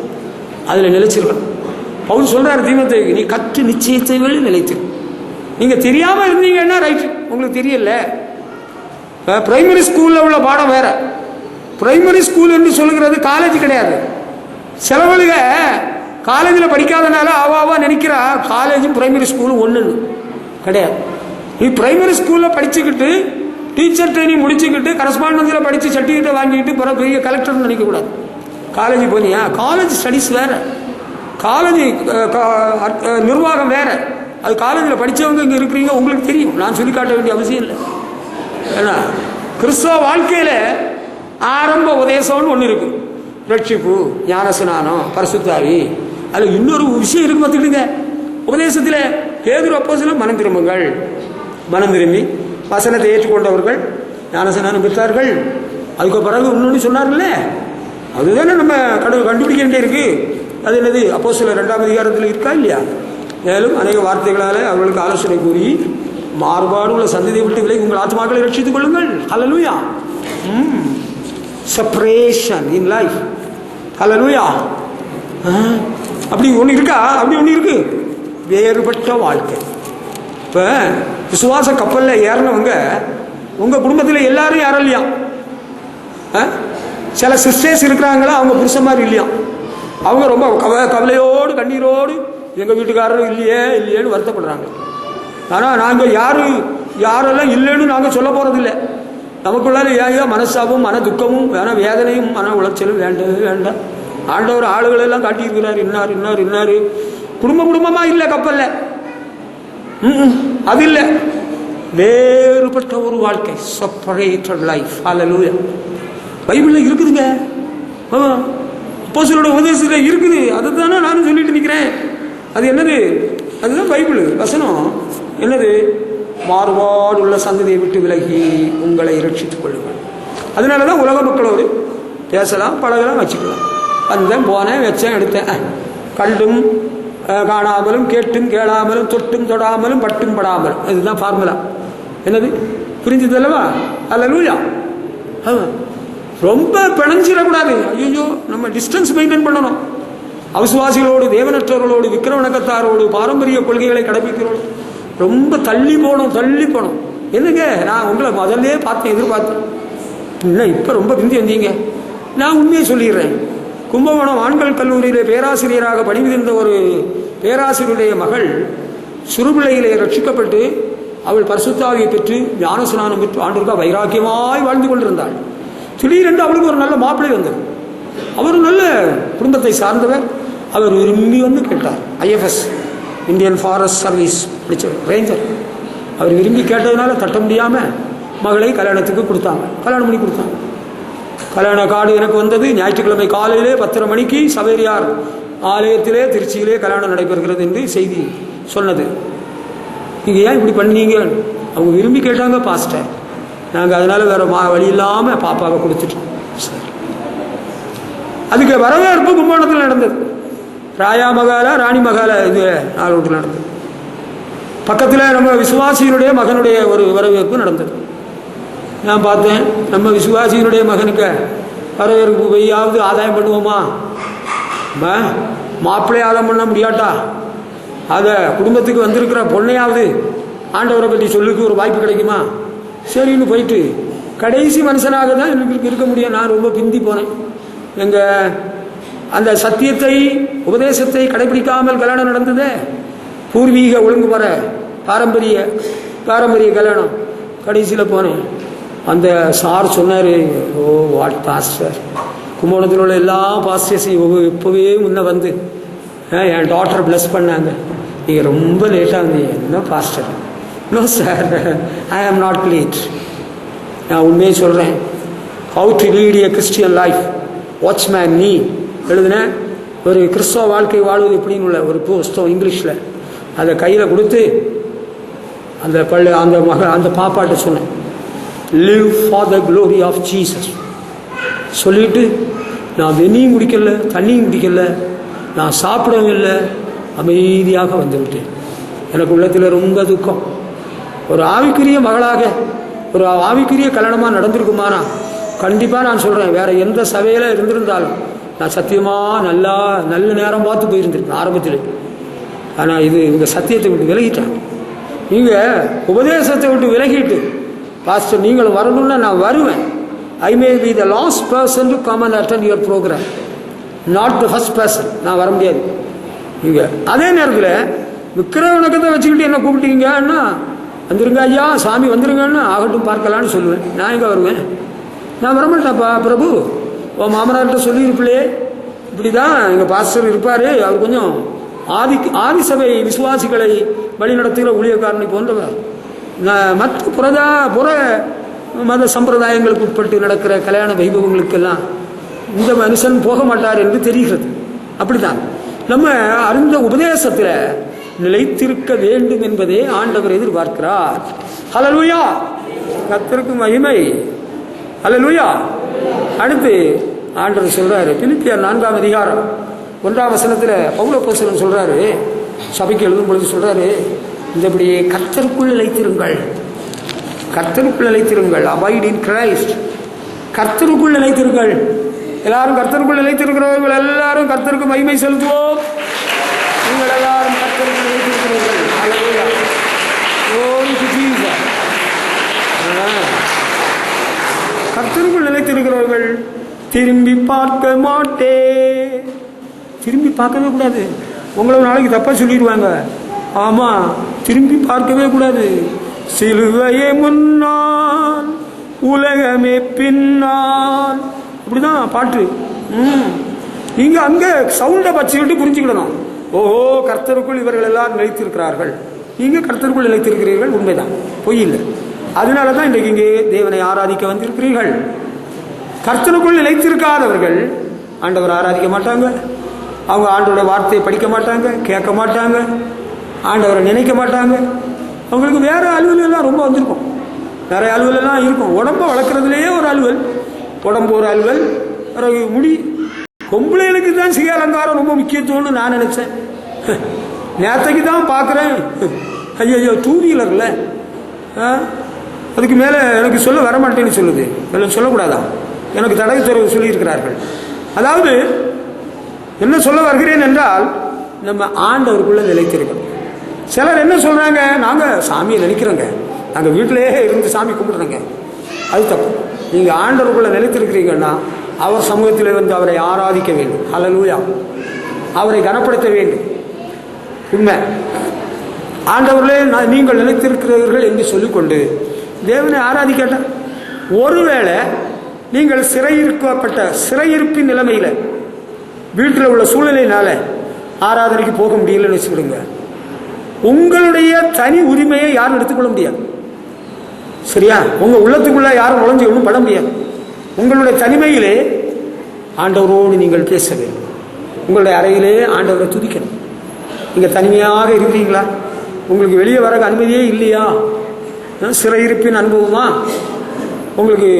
Speaker 1: அதில் நிலைச்சிருக்கணும். பவுல் சொல்றாரு தீமோத்தேயுக்கு, நீ கற்று நிச்சயத்தை வெளி நிலைத்து. நீங்க தெரியாம இருந்தீங்கன்னா ரைட், உங்களுக்கு தெரியல. பிரைமரி ஸ்கூல்ல உள்ள பாடம் வேற. பிரைமரி ஸ்கூல் என்று சொல்லுகிறது காலேஜ் கிடையாது. சிலவளுக காலேஜில் படிக்காதனால அவாவா நினைக்கிறா காலேஜும் பிரைமரி ஸ்கூலும் ஒன்றுன்னு கிடையாது. நீ பிரைமரி ஸ்கூலில் படிச்சுக்கிட்டு டீச்சர் ட்ரைனிங் முடிச்சுக்கிட்டு கரஸ்பாண்டன்ஸில் படித்து சர்டிஃபிகேட்டை வாங்கிக்கிட்டு பிற பெரிய கலெக்டர்னு நினைக்கக்கூடாது. காலேஜ் போனியா? காலேஜ் ஸ்டடீஸ் வேற, காலேஜ் நிர்வாகம் வேற. அது காலேஜில் படித்தவங்க இங்கே இருக்கிறீங்க, உங்களுக்கு தெரியும், நான் சொல்லி காட்ட வேண்டிய அவசியம் இல்லை. ஏன்னா கிறிஸ்தவ வாழ்க்கையில் ஆரம்ப உபதேசம்னு ஒன்று இருக்கு. ரட்சிப்பு, ஞானஸ்நானம், பரிசுத்தாவி. அதில் இன்னொரு விஷயம் இருக்கு பார்த்துக்கிடுங்க. உபதேசத்தில் பேதுரு அப்போஸ்தலர் மனம் திரும்புங்கள், மனம் திரும்பி வசனத்தை ஏற்றுக்கொண்டவர்கள் ஞானஸ்நானம் பெற்றார்கள். அதுக்கு பிறகு இன்னொன்று சொன்னார்ல, அதுதானே நம்ம கண்டுபிடிக்க வேண்டிய இருக்கு. அது என்னது? அப்போஸ்தலர் 2ஆம் அதிகாரத்தில் இருக்கா இல்லையா? மேலும் அநேக வார்த்தைகளால் அவர்களுக்கு ஆலோசனை கூறி மாறுபாடு உள்ள சந்ததியை விட்டு விலகி உங்கள் ஆத்மாக்களை ரட்சித்துக் கொள்ளுங்கள். Hallelujah. Separation in life. Hallelujah. அப்படி ஒன்று இருக்கா? அப்படி ஒன்று இருக்கு, வேறுபட்ட வாழ்க்கை. இப்போ விசுவாச கப்பலில் ஏறினவங்க உங்கள் குடும்பத்தில் எல்லாரும் யாரும் இல்லையா? சில சிஸ்டர்ஸ் இருக்கிறாங்களா, அவங்க புருஷன் மாதிரி இல்லையா? அவங்க ரொம்ப கவலையோடு கண்ணீரோடு எங்கள் வீட்டுக்காரரும் இல்லையேன்னு வருத்தப்படுறாங்க. ஆனால் நாங்கள் யாரெல்லாம் இல்லைன்னு நாங்கள் சொல்ல போகிறதில்லை. நமக்குள்ளால ஏன் மனசாவும் மன துக்கமும் வேதனையும் மன உளைச்சலும் வேண்டாம். ஆண்டவர் ஆளுகள் எல்லாம் காட்டியிருக்கிறார். இன்னார் குடும்பமா இல்லை கப்பல்ல. அது இல்லை, வேறுபட்ட ஒரு வாழ்க்கை, செப்பரேட்டட் லைஃப். ஹல்லேலூயா. பைபிள்ல இருக்குதுங்க, அப்போஸ்தலரோட உபதேசத்தில் இருக்குது. அதை தானே நானும் சொல்லிட்டு நிற்கிறேன். அது என்னது? அதுதான் பைபிள் வசனம். என்னது? மாறுபாடு உள்ள சந்ததியை விட்டு விலகி உங்களை ரட்சித்துக் கொள்ளுங்கள். அதனால தான் உலக மக்களோடு பேசலாம், பழகலாம், வச்சுக்கலாம். வந்தேன், போனேன், வச்சேன், எடுத்தேன். கண்டும் காணாமலும், கேட்டும் கேளாமலும், தொட்டும் தொடாமலும், பட்டும் படாமலும். இதுதான் ஃபார்முலா. என்னது? புரிஞ்சது அல்லவா? அல்லேலூயா. ரொம்ப பிணைஞ்சிடக்கூடாது. ஐயோ, நம்ம டிஸ்டன்ஸ் மெயின்டைன் பண்ணணும். அவிசுவாசிகளோடு, தேவனற்றவர்களோடு, விக்கிர வணக்கத்தாரோடு, பாரம்பரிய கொள்கைகளை கடைபிடிக்கிறோம். ரொம்ப தள்ளி போனோம். என்னங்க, நான் உங்களை முதல்ல பார்த்தேன், எதிர்பார்த்தேன். இல்லை, இப்போ ரொம்ப பிந்தி வந்தீங்க. நான் உண்மையை சொல்லிடுறேன். கும்பகோணம் ஆண்கள் கல்லூரியிலே பேராசிரியராக பணிபுரிந்த ஒரு பேராசிரியருடைய மகள் சிறுபிள்ளையிலே ரட்சிக்கப்பட்டு அவள் பரிசுத்தாவியை பெற்று ஞானஸ்நானம் பெற்று ஆண்டிற்கா வைராக்கியமாய் வாழ்ந்து கொண்டிருந்தாள். திடீரென்று அவளுக்கு ஒரு நல்ல மாப்பிள்ளை வந்தது. அவர் நல்ல குடும்பத்தை சார்ந்தவர். அவர் விரும்பி வந்து கேட்டார். ஐஎஃப்எஸ், இந்தியன் ஃபாரஸ்ட் சர்வீஸ் படித்த ரேஞ்சர். அவர் விரும்பி கேட்டதுனால தட்ட முடியாமல் மகளை கல்யாணத்துக்கு கொடுத்தாங்க. கல்யாணம் பண்ணி கொடுத்தாங்க. கல்யாண கார்டு எனக்கு வந்தது. ஞாயிற்றுக்கிழமை காலையிலே 10:30 மணிக்கு சவேரியார் ஆலயத்திலே திருச்சியிலே கல்யாணம் நடைபெறுகிறது என்று செய்தி சொன்னது. நீங்கள் ஏன் இப்படி பண்ணீங்க? அவங்க விரும்பி கேட்டாங்க பாஸ்டர். நாங்கள் அதனால வேற வழி இல்லாமல் பாப்பாவை கொடுத்துட்டோம். சரி, அதுக்கு வரவேற்பு கும்பகோணத்தில் நடந்தது. ராயா மகாலா, ராணி மகாலா, இது நாலு நடந்தது. பக்கத்தில் நம்ம விசுவாசியினுடைய மகனுடைய ஒரு வரவேற்பு நடந்தது. நான் பார்த்தேன், நம்ம விசுவாசியினுடைய மகனுக்கு வரவேற்பு போயாவது ஆதாயம் பண்ணுவோமா? மாப்பிள்ளை ஆதாயம் பண்ண முடியாட்டா, அதை குடும்பத்துக்கு வந்திருக்கிற பொண்ணையாவது ஆண்டவரை பற்றி சொல்லுக்கு ஒரு வாய்ப்பு கிடைக்குமா? சரின்னு போயிட்டு கடைசி மனுஷனாக தான் எனக்கு இருக்க முடியும். நான் ரொம்ப பிந்தி போனேன். எங்கள் அந்த சத்தியத்தை, உபதேசத்தை கடைபிடிக்காமல் கல்யாணம் நடந்ததே. பூர்வீக ஒழுங்குமுற பாரம்பரிய கல்யாணம். கடைசியில் போனேன். அந்த சார் சொன்னார், ஓ வாட் பாஸ்டர், கும்பகோணத்தில் உள்ள எல்லா பாஸ்டர்ஸையும் இப்போவே முன்ன வந்து என் டாக்டர் பிளஸ் பண்ணாங்க. நீங்கள் ரொம்ப லேட்டாக வந்தீங்க. என்ன pastor? No sir, I am not late. நான் உண்மையை சொல்கிறேன். How to lead a Christian life, watchman நீ எழுதின ஒரு கிறிஸ்தவ வாழ்க்கை வாழ்வது எப்படின்னு உள்ள ஒரு புஸ்தகம் இங்கிலீஷில். அதை கையில் கொடுத்து அந்த பாப்பாட்ட சொன்னேன், live for the glory of Jesus சொல்லிட்டு, நான் வெந்நியும் குடிக்கல, தண்ணியும் குடிக்கல, நான் சாப்பிடவும் இல்லை, அமைதியாக வந்துவிட்டேன். எனக்கு உள்ளத்தில் ரொம்ப துக்கம். ஒரு ஆவிக்குரிய மகளாக, ஒரு ஆவிக்குரிய கல்யாணமாக நடந்திருக்குமானா கண்டிப்பாக நான் சொல்கிறேன், வேற எந்த சபையில் இருந்திருந்தாலும் நான் சத்தியமாக நல்ல நேரம் பார்த்து போயிருந்திருக்கேன் ஆரம்பத்தில். ஆனால் இவங்க சத்தியத்தை விட்டு விலகிட்டாங்க. நீங்கள் உபதேசத்தை விட்டு விலகிட்டு, பாஸ்டர் நீங்களும் வரணும்னா நான் வருவேன். I may be the last person to come and attend your program, not the first person. நான் வர முடியாது. நீங்கள் அதே நேரத்தில் விக்கிர வணக்கத்தை வச்சுக்கிட்டு என்ன கூப்பிட்டீங்கன்னா, வந்துருங்க ஐயா, சாமி வந்துருங்கன்னு ஆகட்டும் பார்க்கலான்னு சொல்லுவேன். நான் எங்கே வருவேன்? நான் வரமாட்டேன்ப்பா பிரபு. ஓ மாமனார்கிட்ட சொல்லியிருப்பிலே, இப்படி தான் எங்கள் பாஸ்டர் இருப்பார், அவர் கொஞ்சம் ஆதிசபை விசுவாசிகளை வழிநடத்துகிற ஊழியக்காரனை போன்றவர். மற்ற புற மத சம்பிரதாயங்களுக்கு உட்பட்டு நடக்கிற கல்யாண வைபவங்களுக்கெல்லாம் இந்த மனுஷன் போக மாட்டார் என்று தெரிகிறது. அப்படிதான் நம்ம அறிந்த உபதேசத்தில் நிலைத்திருக்க வேண்டும் என்பதே ஆண்டவர் எதிர்பார்க்கிறார். ஹல்லேலூயா, கர்த்தருக்கு மகிமை. ஹல்லேலூயா. அடுத்து ஆண்டவர் சொல்றாரு, பிலிப்பியர் 4ஆம் அதிகாரம் 1ஆம் வசனத்தில் பவுல் அப்போஸ்தலன் சொல்றாரு, சபைக்கு எழுதும் பொழுது சொல்றாரு, இந்தபடி கர்த்தருக்குள் நிலைத்திருங்கள், கர்த்தருக்குள் நிலைத்திருங்கள், அபாய்ட் இன் கிரைஸ்ட். கர்த்தருக்குள் நிலைத்திருங்கள். எல்லாரும் கர்த்தருக்குள் நிலைத்திருக்கிறவர்கள் எல்லாரும் கர்த்தருக்கு மகிமை செலுத்துவோம். நீங்கள் எல்லாரும் கர்த்தருக்குள் நிலைத்திருக்கிறவர்கள். அல்லேலூயா. Glory to Jesus. கர்த்தருக்குள் நிலைத்திருக்கிறவர்கள் திரும்பி பார்க்க மாட்டே. திரும்பி பார்க்கவே கூடாது. உங்களை நாளைக்கு தப்பா சொல்லிடுவாங்க. ஆமா, திரும்பி பார்க்கவே கூடாது. சிலுவையே முன்னால் உலகமே பின்னால், அப்படிதான் பாட்டு. நீங்க அங்க சவுண்ட பச்சுக்கிட்டு புரிஞ்சுக்கிடணும். ஓஹோ, கர்த்தருக்குள் இவர்கள் எல்லாரும் நிலைத்திருக்கிறார்கள். நீங்க கர்த்தருக்குள் நிலைத்திருக்கிறீர்கள், உண்மைதான், பொய் இல்லை. அதனாலதான் இன்றைக்கு இங்கே தேவனை ஆராதிக்க வந்திருக்கிறீர்கள். கர்த்தருக்குள் நிலைத்திருக்காதவர்கள் ஆண்டவர் ஆராதிக்க மாட்டாங்க. அவங்க ஆண்டவருடைய வார்த்தையை படிக்க மாட்டாங்க, கேட்க மாட்டாங்க, ஆண்டவரை நினைக்க மாட்டாங்க. அவங்களுக்கு வேற அலுவல் எல்லாம் ரொம்ப வந்திருக்கும். நிறைய அலுவல் எல்லாம் இருக்கும். உடம்ப வளர்க்கறதுலேயே ஒரு அலுவல், உடம்பு ஒரு அலுவல், முடி. பொம்பளைகளுக்கு தான் சிகை அலங்காரம் ரொம்ப முக்கியத்துவம்னு நான் நினைச்சேன். நேற்றைக்கு தான் பார்க்குறேன். ஐயோ, டூ வீலர்ல அதுக்கு மேலே எனக்கு சொல்ல வரமாட்டேன்னு சொல்லுது. எல்லாம் சொல்லக்கூடாதா? எனக்கு தடை துறவு சொல்லியிருக்கிறார்கள். அதாவது என்ன சொல்ல வருகிறேன் என்றால், நம்ம ஆண்டவருக்குள்ள நிலைத்திருக்கணும். சிலர் என்ன சொல்றாங்க, நாங்க சாமியை நினைக்கிறோங்க, நாங்க வீட்டிலேயே இருந்து சாமி கும்பிடுறோங்க. அது தப்பு. நீங்க ஆண்டவருக்குள்ள நிலைத்திருக்கிறீங்கன்னா அவர் சமூகத்தில் வந்து அவரை ஆராதிக்க வேண்டும். ஹல்லேலூயா. அவரை கனப்படுத்த வேண்டும். உண்மை. ஆண்டவர்களே நீங்கள் நிலைத்திருக்கிறீர்கள் என்று சொல்லிக்கொண்டு தேவனை ஆராதிக்கட்ட, ஒருவேளை நீங்கள் சிறையிருப்பின் நிலைமையில வீட்டில் உள்ள சூழ்நிலையினால ஆராதனைக்கு போக முடியலன்னு வச்சுக்கிடுங்க, உங்களுடைய தனி உரிமையை யாரும் எடுத்துக்கொள்ள முடியாது. சரியா? உங்க உள்ளத்துக்குள்ள யாரும் நுழைஞ்சு ஒன்றும் பட முடியாது. உங்களுடைய தனிமையிலே ஆண்டவரோடு நீங்கள் பேச வேண்டும். உங்களுடைய அறையிலே ஆண்டவரை துதிக்கணும். நீங்க தனிமையாக இருக்கிறீங்களா? உங்களுக்கு வெளியே வர அனுமதியே இல்லையா? சிறையிருப்பின் அனுபவமா? உங்களுக்கு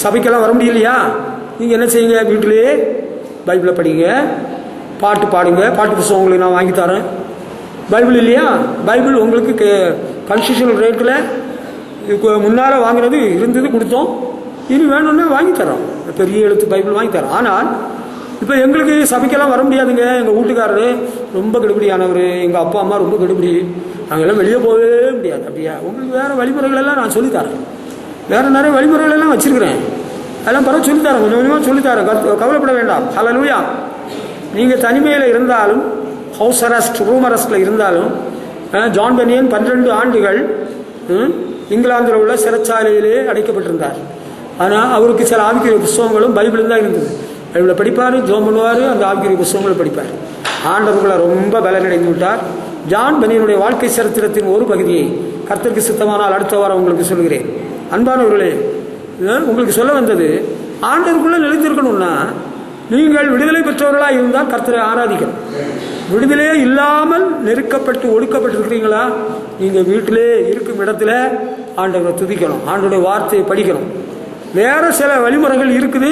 Speaker 1: சபைக்கெல்லாம் வர முடியலையா? நீங்க என்ன செய்யுங்க, வீட்டிலேயே பைபிளை படிங்க, பாட்டு பாடுங்க. பாட்டு புத்தகம் உங்களுக்கு நான் வாங்கி தரேன். பைபிள் இல்லையா? பைபிள் உங்களுக்கு கன்செஷனல் ரேட்டில் முன்னால் வாங்கினது இருந்தது கொடுத்தோம். இனி வேணும்னா வாங்கி தரோம். பெரிய எழுத்து பைபிள் வாங்கி தரோம். ஆனால் இப்போ எங்களுக்கு சபைக்கெல்லாம் வர முடியாதுங்க. எங்கள் வீட்டுக்காரரு ரொம்ப கெடுபடியானவர், எங்கள் அப்பா அம்மா ரொம்ப கெடுபடி, நாங்கள்லாம் வெளியே போகவே முடியாது. அப்படியா? உங்களுக்கு வேறு வழிமுறைகள் எல்லாம் நான் சொல்லித்தரேன். வேறு நிறைய வழிமுறைகள் எல்லாம் வச்சிருக்கிறேன். அதெல்லாம் பரவாயில்ல சொல்லித்தரேன், கொஞ்சம் கொஞ்சமாக சொல்லித்தரேன். கவலைப்பட வேண்டாம். ஹல்லேலூயா. நீங்கள் தனிமையில் இருந்தாலும், ஹவுஸ் அரெஸ்ட், ரூம் அரெஸ்ட்டில் இருந்தாலும், ஜான் பெனியன் 12 ஆண்டுகள் இங்கிலாந்தில் உள்ள சிறைச்சாலையிலே அடைக்கப்பட்டிருந்தார். ஆனால் அவருக்கு சில ஆவிக்குரிய புத்தகங்களும் பைபிளும் தான் இருந்தது. பைபிளை படிப்பார், ஜோம் பண்ணுவார், அந்த ஆவிக்குரிய புத்தகங்களை படிப்பார். ஆண்டவர்களை ரொம்ப பலனடைந்து விட்டார். ஜான் பெனியனுடைய வாழ்க்கை சரித்திரத்தின் ஒரு பகுதியை கர்த்தருக்கு சித்தமானால் அடுத்த வாரம் உங்களுக்கு சொல்கிறேன். அன்பானவர்களே, உங்களுக்கு சொல்ல வந்தது, ஆண்டவருக்குள்ள நிலைத்திருக்கணும்னா நீங்கள் விடுதலை பெற்றவர்களாக இருந்தால் கர்த்தரை ஆராதிக்கணும். விடுதலையே இல்லாமல் நெருக்கப்பட்டு ஒடுக்கப்பட்டிருக்கிறீங்களா? நீங்க வீட்டிலே இருக்கும் இடத்துல ஆண்டவரை துதிக்கணும், ஆண்டவருடைய வார்த்தையை படிக்கணும். வேற சில வழிமுறைகள் இருக்குது,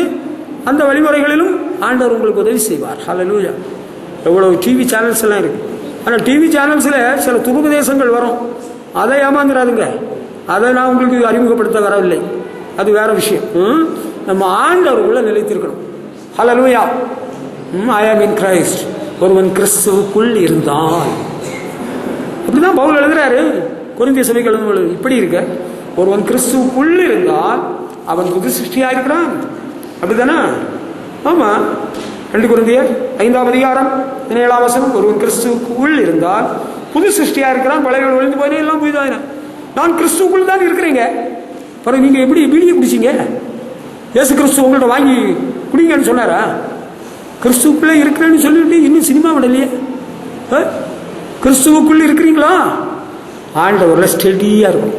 Speaker 1: அந்த வழிமுறைகளிலும் ஆண்டவர் உங்களுக்கு உதவி செய்வார். ஹல்லேலூயா. எவ்வளவு டிவி சேனல்ஸ் எல்லாம் இருக்கு. ஆனால் டிவி சேனல்ஸ்ல சில துருபதேசங்கள் வரும், அதை ஏமாந்துடாதுங்க. அதை நான் உங்களுக்கு அறிமுகப்படுத்த வரவில்லை, அது வேற விஷயம். நம்ம ஆண்டவருக்குள்ள நிலைத்திருக்கணும். ஹல்லேலூயா. ஐ ஆம் இன் கிரைஸ்ட். ஒருவன் கிறிஸ்துவுக்குள் இருந்தால், அப்படிதான் பவுல் எழுதுறாரு கொரிந்திய சபைக்கு எழுதும். இப்படி இருக்க, ஒருவன் கிறிஸ்துவுக்குள் இருந்தால் அவன் புது சிருஷ்டியா இருக்கிறான். அப்படித்தானே? ஆமா. 2 கொரிந்தியர் 5ஆம் அதிகாரம் 17ஆம் வசனம், ஒருவன் கிறிஸ்துவுக்குள் இருந்தால் புது சிருஷ்டியா இருக்கிறான், பழையவர்கள் ஒழிந்து போயினே எல்லாம் புதிதாயின. நான் கிறிஸ்துவுக்குள் தான் இருக்கிறீங்க. பிறகு நீங்க எப்படி பீடியை குடிச்சீங்க? இயேசு கிறிஸ்து உங்கள்ட்ட வாங்கி குடிங்கன்னு சொன்னாரா? கிறிஸ்துவுக்குள்ளே இருக்கிறேன்னு சொல்லிட்டு இன்னும் சினிமா விடலையே. கிறிஸ்துவுக்குள்ள இருக்கிறீங்களா? ஆண்டவர்ல ஸ்டெடியா இருக்கும்.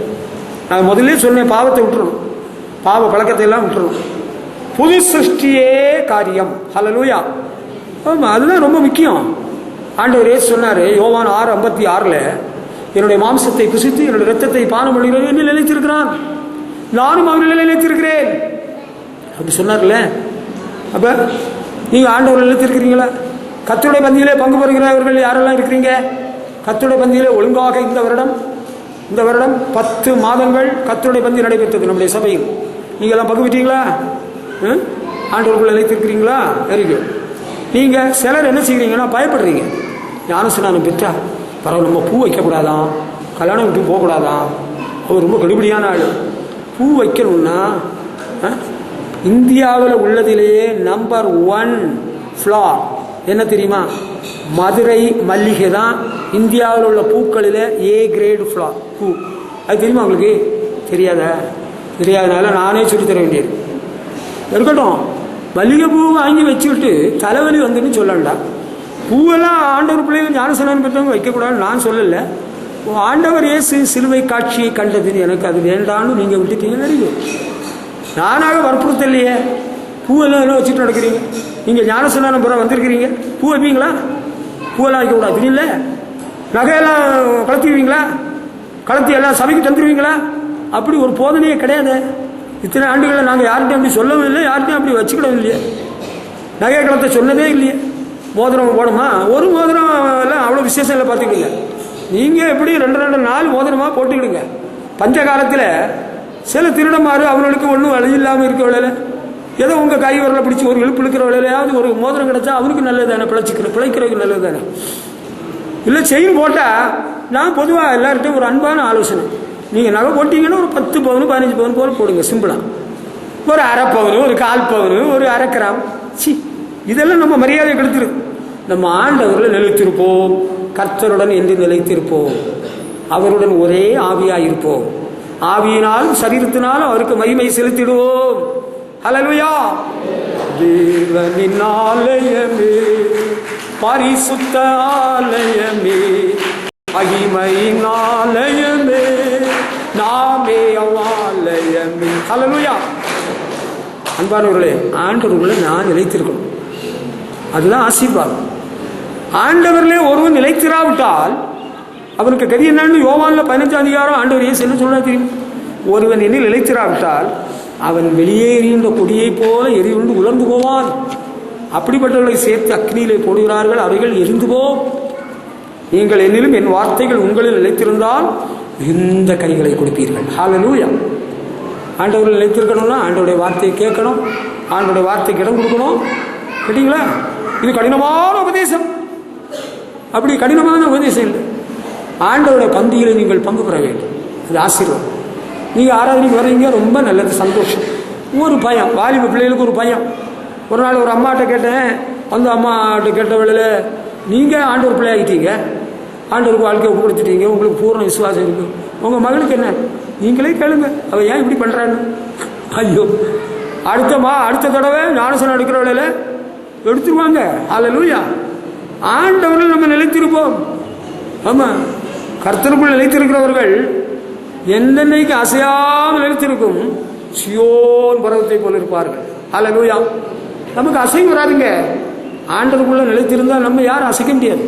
Speaker 1: நான் முதல்ல சொன்னேன், பாவத்தை விட்டுறணும், பாவ பழக்கத்தை எல்லாம் விட்டுறணும். புது சிருஷ்டியே காரியம். ஹல்லேலூயா. ஆமா, அதுதான் ரொம்ப முக்கியம். ஆண்டவர் இயேசு சொன்னாரு யோவான் 6:56, என்னுடைய மாம்சத்தை புசித்து என்னுடைய ரத்தத்தை பானம் பண்ணுகிறவன் என்னில் நிலைத்திருக்கிறான், நானும் அவர்களில் நிலைத்திருக்கிறேன் அப்படி சொன்னார்ல. அப்ப நீங்க ஆண்டவர்கள் நிலைத்திருக்கிறீங்களா? கர்த்தருடைய பந்தியிலே பங்கு பெறுகிறவர்கள் யாரெல்லாம் இருக்கிறீங்க? கர்த்தருடைய பந்தியிலே ஒழுங்காக இந்த வருடம் 10 மாதங்கள் கர்த்தருடைய பந்தி நடைபெற்றது நம்முடைய சபையில். நீங்க எல்லாம் பங்கு பெற்றீங்களா? ஆண்டவருக்குள்ள நிலைத்திருக்கிறீங்களா? Very good. நீங்கள் சிலர் என்ன செய்கிறீங்கன்னா பயப்படுறீங்க. ஞானஸ்நானம் பெற்றா பரவாயில்ல, நம்ம பூ வைக்கக்கூடாதான், கல்யாணம் விட்டு போகக்கூடாதான், அவர் ரொம்ப கடுபடியான ஆள். பூ வைக்கணும்னா இந்தியாவில் உள்ளதிலேயே நம்பர் 1 ஃப்ளார் என்ன தெரியுமா? மதுரை மல்லிகை தான் இந்தியாவில் உள்ள பூக்களில் A கிரேடு ஃப்ளார் பூ. அது தெரியுமா உங்களுக்கு? தெரியாதனால நானே சொல்லித்தர வேண்டியது. இருக்கட்டும், மல்லிகை பூ வாங்கி வச்சுக்கிட்டு தலைவலி வந்துன்னு சொல்லண்டா. பூவெல்லாம் ஆண்டவர் பிள்ளைகள் ஞானஸ்நானம் பெற்றவங்க வைக்கக்கூடாதுன்னு நான் சொல்லலை. ஆண்டவர் இயேசு சிலுவை காட்சியை கண்டதுன்னு எனக்கு அது வேண்டான்னு நீங்கள் விட்டுட்டீங்க. தெரியும், நானாக வற்புறுத்தலையே. பூவெல்லாம் என்ன வச்சுட்டு நடக்கிறீங்க? நீங்கள் ஞானஸ்நானம் பெற வந்திருக்கிறீங்க, பூ வைப்பீங்களா? பூவெல்லாம் வைக்கக்கூடாது இல்லை. நகையெல்லாம் கலத்திடுவீங்களா? கலத்தி எல்லாம் சபைக்கு தந்துடுவீங்களா? அப்படி ஒரு போதனையே கிடையாது. இத்தனை ஆண்டுகளில் நாங்கள் யார்கிட்டையும் அப்படி சொல்லவும் இல்லை, யார்கிட்டையும் அப்படி வச்சுக்கிடவும் இல்லையே. நகையை கலத்தை சொன்னதே இல்லையே. மோதிரம் போடுமா? ஒரு மோதிரம் எல்லாம் அவ்வளோ விசேஷம் இல்லை. பார்த்துக்கிடுங்க, நீங்கள் எப்படி 2 மோதிரமாக போட்டுக்கிடுங்க. பஞ்ச காலத்தில் சில திருடமாறு அவர்களுக்கு ஒன்றும் வழி இல்லாமல் இருக்க வேலையில் ஏதோ உங்கள் கை வரல பிடிச்சி ஒரு இழுப்பு இருக்கிற வேலையிலையாவது ஒரு மோதிரம் கிடைச்சா அவனுக்கு நல்லது தானே, பிழைக்கிறதுக்கு நல்லது தானே. இல்லை செயின் போட்டால் நான் பொதுவாக எல்லார்கிட்டையும் ஒரு அன்பான ஆலோசனை, நீங்கள் நகை போட்டிங்கன்னா ஒரு 10 பவுன் 15 பவுன் போல் போடுங்க. சிம்பிளாக ஒரு அரை பவுன், ஒரு 1/4 பவுன், ஒரு அரை கிராம். இதெல்லாம் நம்ம மரியாதை கெடுத்துரு. நம்ம ஆண்டவரில் நிலைத்திருப்போம், கர்த்தருடன் என்று நிலைத்திருப்போம், அவருடன் ஒரே ஆவியாயிருப்போம், ஆவியினாலும் சரீரத்தினாலும் அவருக்கு மகிமை செலுத்திடுவோம். ஹல்லேலூயா. தேவனின் ஆலயமே, பரிசுத்த ஆலயமே, மகிமையின் ஆலயமே, நாமே ஆலயமே. ஹல்லேலூயா. அன்பானவர்களே, ஆண்டவர்களே நான் நிலைத்திருக்கணும், அதுதான் ஆசீர்வாதம். ஆண்டவர்களே ஒருவன் நிலைத்திராவிட்டால் அவனுக்கு கதி என்னன்னு யோவான்ல 15 அதிகாரம் ஆண்டவர் இயேசு என்ன சொல்ல தெரியும்? ஒருவன் என்னில் நிலைத்திராவிட்டால் அவன் வெளியேறின்ற கொடியை போல எரிவுண்டு உலர்ந்து போவான். அப்படிப்பட்டவர்களை சேர்த்து அக்னியிலே போடுகிறார்கள், அவைகள் எரிந்து போம். நீங்கள் என்னிலும் என் வார்த்தைகள் உங்களில் நிலைத்திருந்தால் இந்த கனிகளை கொடுப்பீர்கள். ஹல்லேலூயா. ஆண்டவர்கள் நிலைத்திருக்கணும்னா ஆண்டவருடைய வார்த்தையை கேட்கணும், ஆண்டவருடைய வார்த்தைக்கு இடம் கொடுக்கணும். கேட்டீங்களா? இது கடினமான உபதேசம். அப்படி கடினமான உபதேசம் இல்லை. ஆண்டவருடைய பந்தியில் நீங்கள் பங்கு பெற வேண்டும், அது ஆசீர்வாதம். நீங்கள் ஆராதனைக்கு வர்றீங்க, ரொம்ப நல்லது, சந்தோஷம். ஒரு பயம், வாலிப பிள்ளைகளுக்கு ஒரு பயம். ஒரு நாள் ஒரு அம்மாட்ட கேட்டேன், அந்த அம்மாட்ட கேட்ட வேளையில் நீங்கள் ஆண்டவர் பிள்ளையாகிட்டீங்க, ஆண்டவருக்கு வாழ்க்கையை ஒப்புக்கொடுத்துட்டீங்க, உங்களுக்கு பூர்ண விசுவாசம் இருக்குது, உங்கள் மகளுக்கு என்ன? நீங்களே கேளுங்க, அவள் ஏன் இப்படி பண்ணுறான்னு. ஐயோ, அடுத்த தடவை ஞானஸ்நானம் எடுக்கிற வேளையில் எடுத்துருவாங்க. ஹல்லேலூயா. ஆண்டவர்கள் நம்ம நிலைத்திருப்போம். ஆமாம், கர்த்தருக்குள் நிலைத்திருக்கிறவர்கள் என்னென்னைக்கு அசையாமல் நிலைத்திருக்கும் சியோன் பர்வதத்தை போல இருப்பார்கள். ஹல்லேலூயா. நமக்கு அசைவு வராதுங்க. ஆண்டவருக்குள்ள நிலைத்திருந்தால் நம்ம யாரும் அசைக்க முடியாது,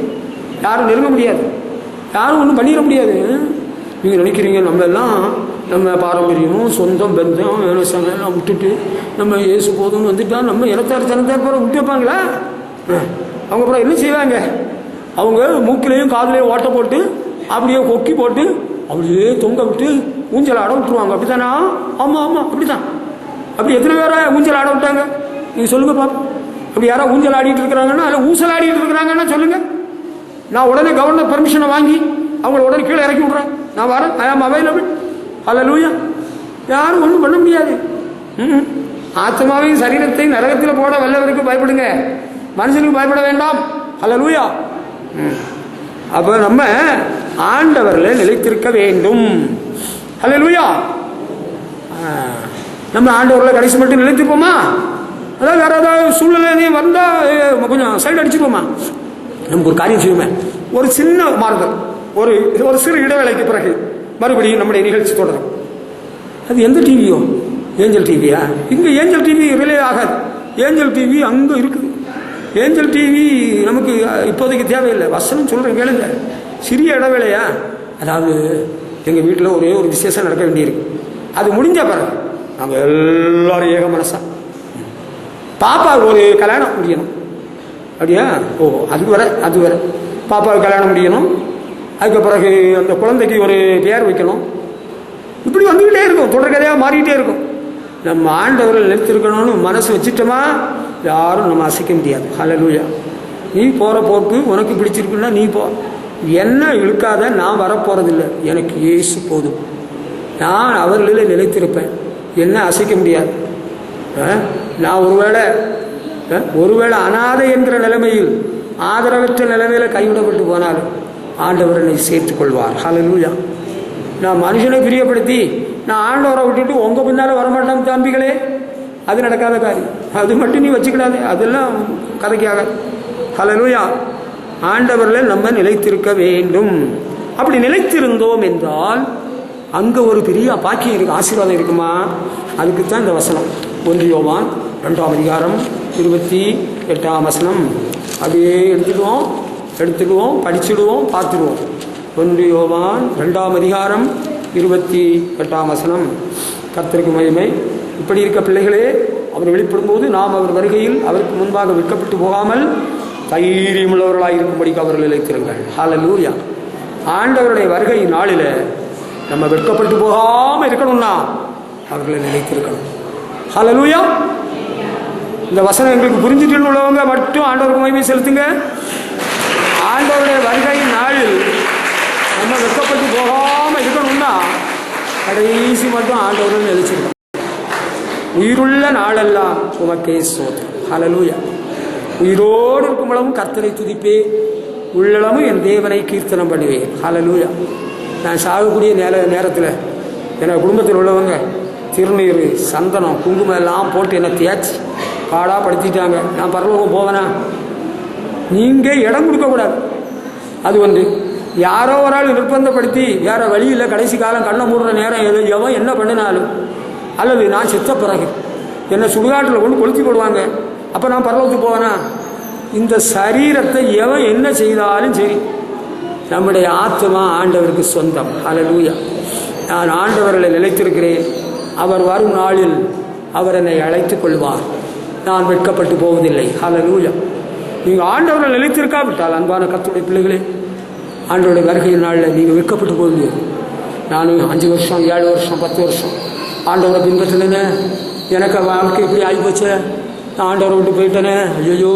Speaker 1: யாரும் நெருங்க முடியாது, யாரும் ஒன்றும் பண்ணிட முடியாது. நீங்கள் நினைக்கிறீங்க நம்ம எல்லாம் நம்ம பாரம்பரியமும் சொந்தம் பந்தம் விவசாயம் விட்டுட்டு நம்ம இயேசு போதும்னு வந்துட்டா நம்ம இனத்தார் ஜனத்தார் பிறகு விட்டு வைப்பாங்களா? அவங்க அப்புறம் என்ன செய்வாங்க? அவங்க மூக்கிலையும் காதுலையும் ஓட்ட போட்டு அப்படியே கொக்கி போட்டு அப்படியே தொங்க விட்டு ஊஞ்சல் ஆட விட்டுருவாங்க. அப்படித்தானா? ஆமாம் ஆமாம், அப்படித்தான். அப்படி எத்தனை பேரை ஊஞ்சல் ஆட விட்டாங்க நீங்கள் சொல்லுங்க பாப்பா. அப்படி யாரோ ஊஞ்சல் ஆடிட்டு இருக்கிறாங்கன்னா இல்லை ஊசல் ஆடிட்டு இருக்கிறாங்கன்னா சொல்லுங்க. நான் உடனே கவர்னர் பெர்மிஷனை வாங்கி அவங்கள உடனே கீழே இறக்கி விட்றேன். நான் வரேன், ஐ ஆம் அவைலபிள். ஹல்லேலூயா. யாரும் ஒன்றும் பண்ண முடியாது. ஆத்மாவையும் சரீரத்தையும் நரகத்தில் போட வல்லவருக்கு பயப்படுங்க, மனுஷனுக்கு பயப்பட வேண்டாம். ஹல்லேலூயா. அப்போ நம்ம ஆண்டவரில் நிலைத்திருக்க வேண்டும். ஹல்லேலூயா. நம்ம ஆண்டவரில் கடைசி மட்டும் நிலைத்திருப்போமா? அதாவது வேற ஏதாவது சூழ்நிலை வந்தால் கொஞ்சம் சைடு அடிச்சுப்போமா? நமக்கு ஒரு காரியம் செய்யுமே, ஒரு சின்ன மாறுதல், ஒரு சிறு இடைவேளைக்கு பிறகு மறுபடியும் நம்முடைய நிகழ்ச்சி தொடரும். அது எந்த டிவியோ? ஏஞ்சல் டிவியா? இங்கே ஏஞ்சல் டிவி ரிலே ஆகாது. ஏஞ்சல் டிவி அங்கே இருக்குது. ஏஞ்சல் டிவி நமக்கு இப்போதைக்கு தேவையில்லை. வசனம் சொல்கிறேன் கேளுங்க. சிறிய இடைவேளையா? அதாவது எங்கள் வீட்டில் ஒரே ஒரு விசேஷம் நடக்க வேண்டியிருக்கு. அது முடிஞ்ச பிறகு நாங்கள் எல்லாரும் ஏக மனசா பாப்பாவுக்கு ஒரு கல்யாணம் முடியணும். அப்படியா? ஓ, அது வர பாப்பாவுக்கு கல்யாணம் முடியணும். அதுக்கு பிறகு அந்த குழந்தைக்கு ஒரு பேர் வைக்கணும். இப்படி வந்துக்கிட்டே இருக்கும், தொடர்கதையாக மாறிக்கிட்டே இருக்கும். நம்ம ஆண்டவர்கள் நிலைத்திருக்கணும்னு மனசு வச்சுட்டோமா யாரும் நம்ம அசைக்க முடியாது. ஹல்லேலூயா. நீ போகிற போக்கு உனக்கு பிடிச்சிருக்குன்னா நீ போ, என்ன இழுக்காத. நான் வரப்போகிறதில்லை, எனக்கு இயேசு போதும். நான் அவர்களில் நிலைத்திருப்பேன், என்ன அசைக்க முடியாது. நான் ஒருவேளை அனாதை என்கிற நிலைமையில், ஆதரவற்ற நிலைமையில் கைவிடப்பட்டு போனாலும் ஆண்டவர் என்னை சேர்த்துக் கொள்வார். ஹல்லேலூயா. நான் மனுஷனை பிரியப்படுத்தி நான் ஆண்டவரை விட்டுட்டு உங்கள் பின்னால் வரமாட்டேன் தம்பிகளே, அது நடக்காத காரியம். அது மட்டும் நீ வச்சுக்கிடாது, அதெல்லாம் கதைக்காக. ஹல்லேலூயா. ஆண்டவரில் நம்ம நிலைத்திருக்க வேண்டும். அப்படி நிலைத்திருந்தோம் என்றால் அங்கே ஒரு பெரிய பாக்கியம் இருக்குது, ஆசீர்வாதம் இருக்குமா? அதுக்கு தான் இந்த வசனம். 1 யோவான் 2ஆம் அதிகாரம் 28ஆம் வசனம். அப்படியே எடுத்துடுவோம், படிச்சுடுவோம், பார்த்துடுவோம். 1 யோவான் 2ஆம் அதிகாரம் 28ஆம் வசனம். கர்த்தருக்கு மகிமை. இப்படி இருக்க பிள்ளைகளே, அவர் வெளிப்படும் போது நாம் அவர் வருகையில் அவருக்கு முன்பாக வெட்கப்பட்டு போகாமல் தைரியமுள்ளவர்களாக இருக்கும்படிக்கு அவர்கள் நிலைத்திருங்கள். ஹல்லேலூயா. ஆண்டவருடைய வருகை நாளில் நம்ம வெட்கப்பட்டு போகாமல் இருக்கணும்னா அவர்களை நிலைத்திருக்கணும். ஹல்லேலூயா. இந்த வசனம் எங்களுக்கு புரிஞ்சுட்டு உள்ளவங்க மட்டும் ஆண்டவருக்கு மகிமை செலுத்துங்க. ஆண்டவருடைய வருகை நாளில் நம்ம வெட்கப்பட்டு போகாமல் இருக்கணும்னா கடைசி மட்டும் ஆண்டவர்கள் நிலைச்சிருக்கணும். உயிருள்ள நாளெல்லாம் உமக்கே ஸ்தோத்திரம். ஹல்லேலூயா. உயிரோடு இருக்கும் அளவும் கர்த்தரை துதிப்பே, உள்ளளவும் என் தேவனை கீர்த்தனம் பண்ணுவேன். ஹல்லேலூயா. நான் சாகக்கூடிய நேரத்தில் என் குடும்பத்தில் உள்ளவங்க திருநீர், சந்தனம், குங்குமம் எல்லாம் போட்டு என்னை தேய்ச்சி பாடாப்படுத்திட்டாங்க. நான் பரலோகம் போவேனா? நீங்கள் இடம் கொடுக்கக்கூடாது. அது யாரோ ஒரு ஆள் நிர்பந்தப்படுத்தி வேறு வழியில் கடைசி காலம் கண்ணை மூடுற நேரம் எவன் என்ன பண்ணினாலும், அல்லது நான் செத்த பிறகு என்னை சுடுகாட்டில் கொண்டு கொளுத்தி போடுவாங்க, அப்போ நான் பரலோகத்துக்கு போவேனா? இந்த சரீரத்தை எவன் என்ன செய்தாலும் சரி, நம்முடைய ஆத்மா ஆண்டவருக்கு சொந்தம். ஹல்லேலூயா. நான் ஆண்டவர்களை நிலைத்திருக்கிறேன். அவர் வரும் நாளில் அவர் என்னை அழைத்துக் கொள்வார். நான் வெட்கப்பட்டு போவதில்லை. ஹல்லேலூயா. நீங்கள் ஆண்டவர்களை நிலைத்திருக்காவிட்டால் அன்பான கர்த்தருடைய பிள்ளைகளே, ஆண்டவருடைய வருகை நாளில் நீங்கள் வெட்கப்பட்டு போவீங்க. நானும் 5 வருஷம் 7 வருஷம் 10 வருஷம் ஆண்டவரை பின்பற்றினேன்னு எனக்கு வாழ்க்கை எப்படி ஆகிப்போச்சு, நான் ஆண்டவரை விட்டு போயிட்டேனே, ஐயோ.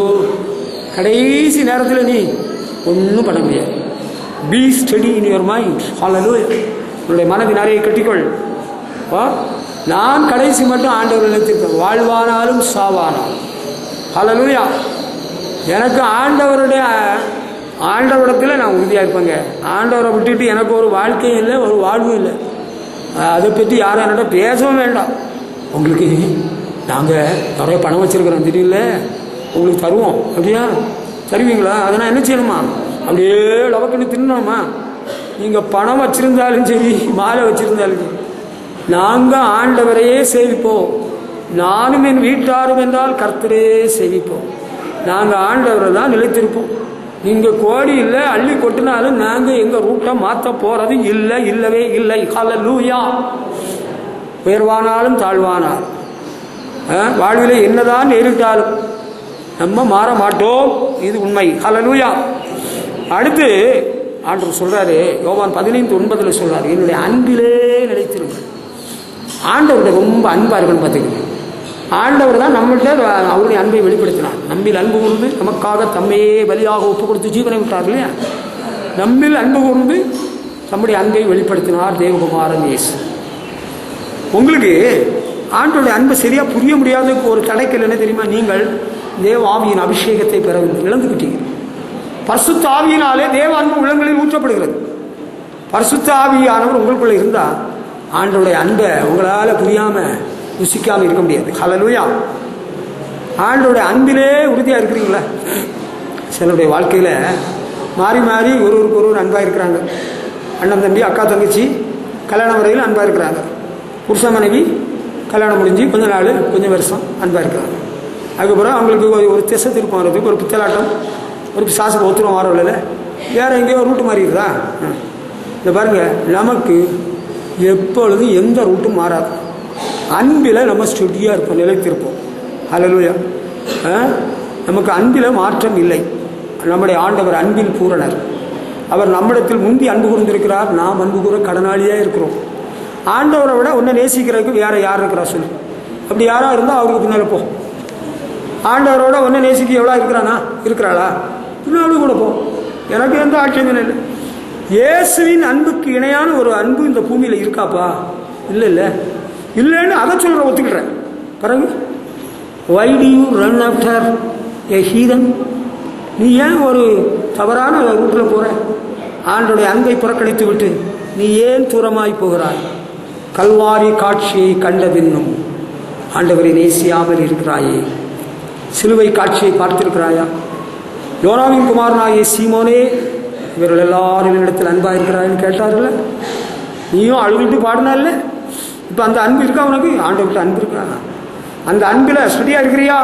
Speaker 1: கடைசி நேரத்தில் நீ ஒன்றும் பண்ண முடியாது. Be steady in your mind. Hallelujah. உன்னுடைய மனதின் அறையை கட்டிக்கொள். நான் கடைசி மட்டும் ஆண்டவரை நிலைத்திருப்பேன், வாழ்வானாலும் சாவானாலும். ஹல்லேலூயா. எனக்கு ஆண்டவரிடத்தில் நான் உறுதியாக இருப்பேங்க. ஆண்டவரை விட்டுட்டு எனக்கு ஒரு வாழ்க்கையும் இல்லை, ஒரு வாழ்வும் இல்லை. அதை பற்றி யாரும் என்னோட பேசவும் வேண்டாம். உங்களுக்கு நாங்கள் நிறைய பணம் வச்சுருக்கிறோம், திடீர்ல உங்களுக்கு தருவோம், அப்படியா தருவீங்களா? அதை நான் என்ன செய்யணுமா? அப்படியே லவக்குன்னு தின்னணுமா? நீங்கள் பணம் வச்சுருந்தாலும் சரி, மாலை வச்சுருந்தாலும் சரி, நாங்கள் ஆண்டவரையே சேவிப்போம். நானும் என் வீட்டாரும் என்றால் கர்த்தரே சேவிப்போம். நாங்கள் ஆண்டவரை தான் நிலைத்திருப்போம். நீங்கள் கோடி இல்லை அள்ளி கொட்டினாலும் நாங்கள் எங்கள் ரூட்டை மாற்ற போகிறது இல்லை, இல்லவே இல்லை. ஹல்லேலூயா. உயர்வானாலும் தாழ்வானாலும் வாழ்விலே என்னதான் நேரிட்டாலும் நம்ம மாற மாட்டோம். இது உண்மை. ஹல்லேலூயா. அடுத்து ஆண்டவர் சொல்றாரு, யோவான் 15:9 சொல்றாரு, என்னுடைய அன்பிலே நிலைத்திருங்கள். ஆண்டவர்கிட்ட ரொம்ப அன்பா இருக்குன்னு பார்த்துக்கணும். ஆண்டவர் தான் நம்மள்கிட்ட அவருடைய அன்பை வெளிப்படுத்தினார். நம்மில் அன்பு கூர்ந்து நமக்காக தம்மையே பலியாக ஒப்பு கொடுத்து ஜீவனை விட்டார் இல்லையா? நம்மில் அன்பு கூர்ந்து தம்முடைய அன்பை வெளிப்படுத்தினார் தேவகுமாரன் இயேசு. உங்களுக்கு ஆண்டவருடைய அன்பை சரியா புரிய முடியாததுக்கு ஒரு தடைக்கல் என்ன தெரியுமா? நீங்கள் தேவ ஆவியின் அபிஷேகத்தை பெறவில்லை, இழந்துவிட்டீங்க. பரிசுத்த ஆவியினாலே தேவ அன்பு உள்ளங்களில் ஊற்றப்படுகிறது. பரிசுத்த ஆவியானவர் உங்களுக்குள்ள இருந்தா ஆண்டவருடைய அன்பை உங்களால் புரியாம ருசிக்காமல் இருக்க முடியாது. ஹல்லேலூயா. ஆண்டவருடைய அன்பிலே உறுதியாக இருக்கிறீங்களா? சிலருடைய வாழ்க்கையில் மாறி மாறி ஒருவருக்கு ஒருவர் அன்பாக இருக்கிறாங்க. அண்ணன் தம்பி, அக்கா தங்கச்சி கல்யாணம் வரையில் அன்பாக இருக்கிறாங்க. புருஷ மனைவி கல்யாணம் முடிஞ்சு கொஞ்சம் வருஷம் அன்பாக இருக்கிறாங்க. அதுக்கப்புறம் அவங்களுக்கு ஒரு திசை திருப்பம் வர்றதுக்கு ஒரு பித்தலாட்டம், ஒரு சாசம் ஒத்துரம் வரவில்லை, வேறு எங்கேயோ ரூட்டு மாறிடுதா? இந்த பாருங்கள், நமக்கு எப்பொழுதும் எந்த ரூட்டும் மாறாது. அன்பில் நம்ம ஸ்டெடியாக இருப்போம், நிலைத்திருப்போம். ஹல்லேலூயா. நமக்கு அன்பில் மாற்றம் இல்லை. நம்முடைய ஆண்டவர் அன்பில் பூரணர். அவர் நம்மிடத்தில் முந்தி அன்பு கூர்ந்திருக்கிறார். நாம் அன்பு கூற கடனாளியாக இருக்கிறோம். ஆண்டவரை விட உன்னை நேசிக்கிறதுக்கு வேற யார் இருக்கிறா சொல்லு? அப்படி யாராக இருந்தால் அவருக்கு பின்னால் போ. ஆண்டவரோட ஒன்று நேசிக்க எவ்வளோ இருக்கிறாளா பின்னாலும் கூட போ. எனக்கு எந்த ஆட்சேபம் இல்லை. இயேசுவின் அன்புக்கு இணையான ஒரு அன்பு இந்த பூமியில் இருக்காப்பா? இல்லைன்னு அதை சொல்கிற ஒத்துக்கிறேன். பிறகு why do you run after a heathen? நீ ஏன் ஒரு தவறான ரூட்டில் போகிற? ஆண்டோடைய அன்பை புறக்கணித்து விட்டு நீ ஏன் தூரமாய் போகிறாய்? கல்வாரி காட்சியை கண்ட பின்னும் ஆண்டவரை நேசியாமல் இருக்கிறாயே. சிலுவை காட்சியை பார்த்திருக்கிறாயா? யோனாவின் குமாரனாகிய சீமோனே, இவர்கள் எல்லாரும் இடத்தில் அன்பாக இருக்கிறான்னு கேட்டார்ல, நீயும் அழுதுட்டு பாடினால. இப்போ அந்த அன்பு இருக்கா உனக்கு? ஆண்டவர்கிட்ட அன்பு இருக்கா? அந்த அன்பில் ஸ்டடியாக இருக்கிறியா?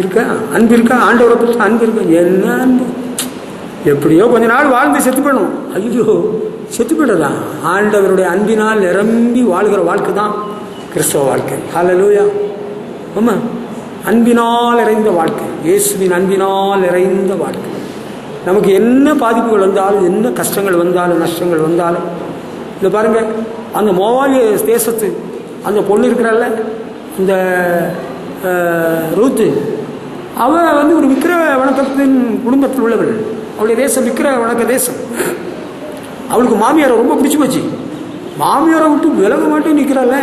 Speaker 1: இருக்கா? அன்பு இருக்கா? ஆண்டவரை பற்றி அன்பு இருக்கா? என்ன அன்பு? எப்படியோ கொஞ்ச நாள் வாழ்ந்து செத்து போயிடும். ஐயோ, செத்து போயிடலாம். ஆண்டவருடைய அன்பினால் நிரம்பி வாழ்கிற வாழ்க்கை தான் கிறிஸ்தவ வாழ்க்கை. ஹல்லேலூயா. ஆமாம், அன்பினால் நிறைந்த வாழ்க்கை, இயேசுவின் அன்பினால் நிறைந்த வாழ்க்கை. நமக்கு என்ன பாதிப்புகள் வந்தாலும், என்ன கஷ்டங்கள் வந்தாலும், நஷ்டங்கள் வந்தாலும், இந்த பாருங்கள், அந்த மோவாபிய தேசத்து அந்த பொண்ணு இருக்கிறாள், இந்த ரூத்து, அவள் ஒரு விக்கிர வணக்கத்தின் குடும்பத்தில் உள்ளவள். அவளுடைய தேசம் விக்கிர வணக்க தேசம். அவளுக்கு மாமியாரை ரொம்ப பிடிச்சி போச்சு. மாமியாரை விட்டு விலக மாட்டேன் நிற்கிறாள்.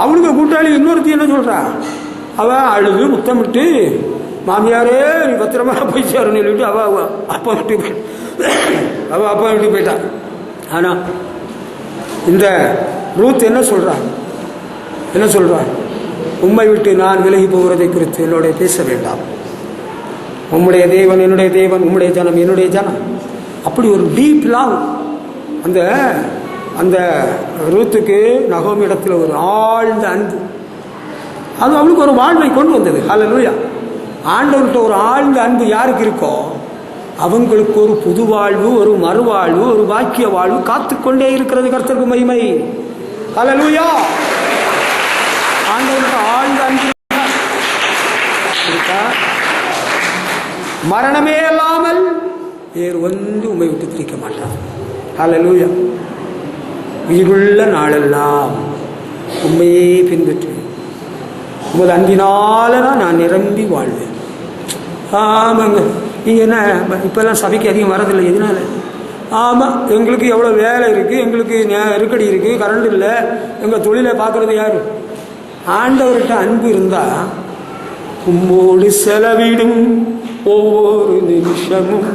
Speaker 1: அவளுக்கு கூட்டாளி இன்னொருத்தி என்ன சொல்கிறா? அவள் அழுது முத்தமிட்டு, மாமியாரே நீ பத்திரமா போய் சேருன்னு சொல்லிட்டு அவள் அப்பா வீட்டுக்கு போயிட்டான். ஆனால் இந்த ரூத் என்ன சொல்றா? உம்மை விட்டு நான் விலகி போகிறதை குறித்து என்னோட பேச வேண்டாம். உம்முடைய தேவன் என்னுடைய தேவன், உம்முடைய ஜனம் என்னுடைய ஜனம். அப்படி ஒரு டீப் லவ் அந்த ரூத்துக்கு நகோமி இடத்துல ஒரு ஆழ்ந்த அன்பு. அது அவளுக்கு ஒரு வாழ்வை கொண்டு வந்தது. ஹல்லேலூயா. ஆண்டவர்கிட்ட ஒரு ஆழ்ந்த அன்பு யாருக்கு இருக்கோ அவங்களுக்கு ஒரு புது வாழ்வு, ஒரு மறுவாழ்வு, ஒரு பாக்கிய வாழ்வு காத்துக்கொண்டே இருக்கிறது. கர்த்தருக்கு மகிமை. ஹல்லேலூயா. ஆண்டவர்கிட்ட ஆழ்ந்த அன்பு இருக்கா? மரணமே இல்லாமல் வேறு ஒன்று உம்மை விட்டு பிரிக்க மாட்டார். ஹல்லேலூயா. உயிருள்ள நாளெல்லாம் உண்மையே பின்பற்றுவேன், உமது அன்பினால நான் நிரம்பி வாழ்வேன். ஆமாங்க, நீங்கள் என்ன இப்போல்லாம் சபைக்கு அதிகம் வரதில்லை, எதனால? ஆமாம், எங்களுக்கு எவ்வளோ வேலை இருக்குது, எங்களுக்கு நெருக்கடி இருக்குது, கரண்ட் இல்லை, எங்கள் தொழிலை பார்க்குறது யார்? ஆண்டவர்கிட்ட அன்பு இருந்தால் உம்மோடு செலவிடும் ஒவ்வொரு நிமிஷமும்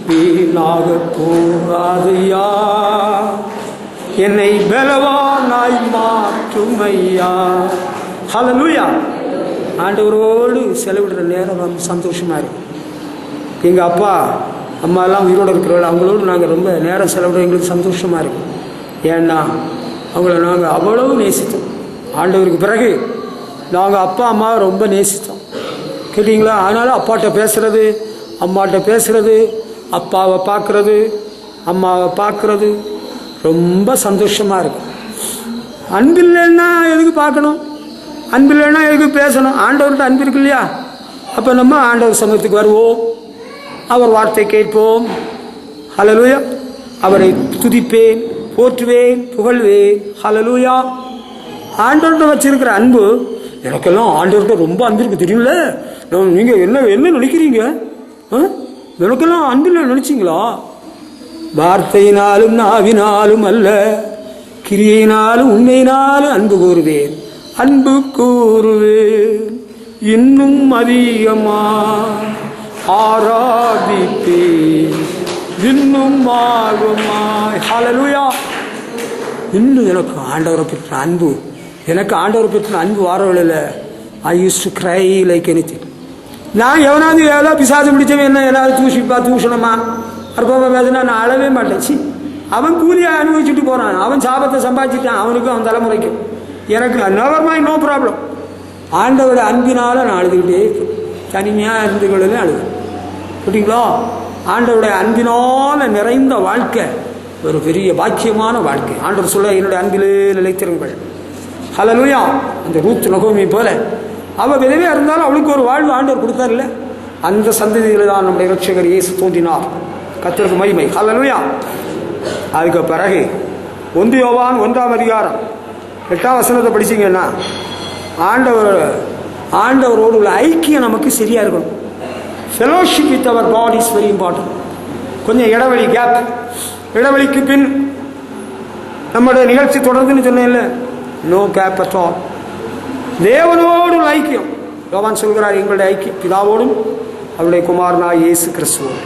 Speaker 1: வீணாக போகாதையா, என்னை பலவானாய் மாற்றும் ஐயா. ஹல்லேலூயா. ஆண்டவரோடு செலவிடுற நேரம் சந்தோஷமாக இருக்கு. எங்கள் அப்பா அம்மா எல்லாம் உயிரோடு இருக்கிறவங்க, அவங்களோடு நாங்கள் ரொம்ப நேரம் செலவிட எங்களுக்கு சந்தோஷமாக இருக்கும். ஏன்னா அவங்கள நாங்கள் அவ்வளவு நேசித்தோம். ஆண்டவருக்கு பிறகு நாங்கள் அப்பா அம்மாவை ரொம்ப நேசித்தோம். கேட்டிங்களா? அதனால் அப்பாட்ட பேசுகிறது, அம்மாட்ட பேசுகிறது, அப்பாவை பார்க்குறது, அம்மாவை பார்க்குறது ரொம்ப சந்தோஷமாக இருக்கும். அன்பில்லைன்னா எதுக்கு பார்க்கணும்? அன்பில்லைன்னா எதுக்கு பேசணும்? ஆண்டவர்கிட்ட அன்பு இருக்கு இல்லையா? அப்போ நம்ம ஆண்டவர் சமூகத்துக்கு வருவோம், அவர் வார்த்தை கேட்போம். ஹல்லேலூயா. அவரை துதிப்பேன், போற்றுவேன், புகழ்வேன். ஹல்லேலூயா. ஆண்டவர்கிட்ட வச்சிருக்கிற அன்பு எனக்கெல்லாம் ஆண்டவர்கிட்ட ரொம்ப அன்பு இருக்கு தெரியும்ல. நீங்கள் என்ன நினைக்கிறீங்க? எனக்கெல்லாம் அன்பில் நினைச்சிங்களா? வார்த்தையினாலும் நாவினாலும் அல்ல, கிரியையினாலும் உண்மையினாலும் அன்பு கூறுவேன், அன்பு கூறுவேன், இன்னும் அதிகமா ஆராதிப்பேன், இன்னும் ஆகுமாய். ஹல்லேலூயா. இன்னும் எனக்கு ஆண்டவரை பற்றின அன்பு, எனக்கு ஆண்டவரை பற்றின அன்பு வாரவில்லை. I use to cry like anything. நான் எவனாவது ஏதோ பிசாசு பிடிச்சவன் என்ன ஏதாவது தூஷணமா அற்பமா பேசுனா நான் அழவே மாட்டேன். அவன் கூலியை அனுபவிச்சுட்டு போகிறான், அவன் சாபத்தை சம்பாதிச்சுட்டான், அவனுக்கும் அவன் தலைமுறைக்கும். எனக்கு நெவர் மைண்ட், நோ ப்ராப்ளம். ஆண்டவரோட அன்பினால் நான் அழுதுகிட்டே தனிமையாக இருந்துகளே அழுது. புரியுங்களா? ஆண்டவருடைய அன்பினால் நிறைந்த வாழ்க்கை ஒரு பெரிய பாக்கியமான வாழ்க்கை. ஆண்டவர் சொல்ல, என்னுடைய அன்பிலே நிலைத்திருங்கள். ஹல்லேலூயா. அந்த ரூத் நகோமி போல அவள் விதவையாக இருந்தாலும் அவளுக்கு ஒரு வாழ்வு ஆண்டவர் கொடுத்தார்ல. அந்த சந்ததியில் தான் நம்முடைய இரட்சகர் இயேசு தோன்றினார். கர்த்தருக்கு மகிமை. ஹல்லேலூயா. அதுக்கு பிறகு 1 யோவான் 1 அதிகாரம் 8 வசனத்தை படிச்சிங்கன்னா, ஆண்டவரோடு உள்ள ஐக்கியம் நமக்கு சரியா இருக்கணும். Fellowship with our God is very important. கொஞ்சம் இடைவெளி, கேப், இடைவெளிக்கு பின் நம்முடைய நிகழ்ச்சி தொடர்ந்துன்னு சொன்னேன்ல, நோ கேப் அட் ஆல். தேவனோடு உள்ள ஐக்கியம். யோவான் சொல்கிறார், எங்களுடைய ஐக்கியம் பிதாவோடும் அவருடைய குமாரனாய் இயேசு கிறிஸ்துவோடும்.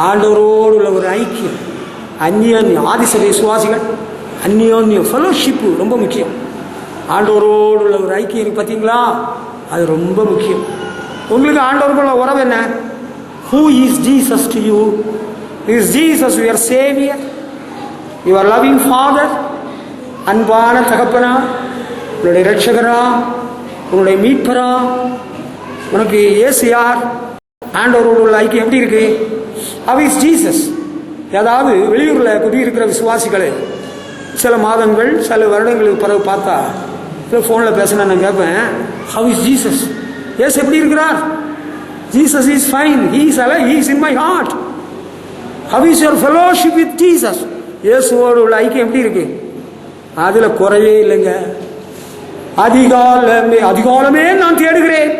Speaker 1: ஆண்டவரோடு உள்ள ஒரு ஐக்கியம், அந்நியோன்யம். ஆதிசபை விசுவாசிகள் அந்நியோன்யம், ஃபெலோஷிப்பு ரொம்ப முக்கியம். ஆண்டவரோடு உள்ள ஒரு ஐக்கியம் பார்த்தீங்களா, அது ரொம்ப முக்கியம். உங்களுக்கு ஆண்டவருக்குள்ள உறவு என்ன? Who is Jesus to you? Is Jesus your Savior? Your loving Father? அன்பான தகப்பனா, உன்னுடைய இரட்சகரா, உன்னுடைய மீட்பரா? உனக்கு இயேசு யார்? ஆண்டவரோடு உள்ள ஐக்கியம் எப்படி இருக்கு? How is Jesus? ஏதாவது வெளியூரில் குடியிருக்கிற விசுவாசிகளை சில மாதங்கள் சில வருடங்களுக்கு பிறகு பார்த்தா ஃபோனில் பேசினா நான் கேட்பேன், ஹவ் இஸ் ஜீசஸ்? இயேசு எப்படி இருக்கிறார்? Jesus is fine, he is alive, he is in my heart. How is your fellowship with Jesus? இயேசுவோடு உள்ள ஐக்கியம் எப்படி இருக்கு? அதில் குறையே இல்லைங்க. அதிகாலமே நான் தேடுகிறேன்,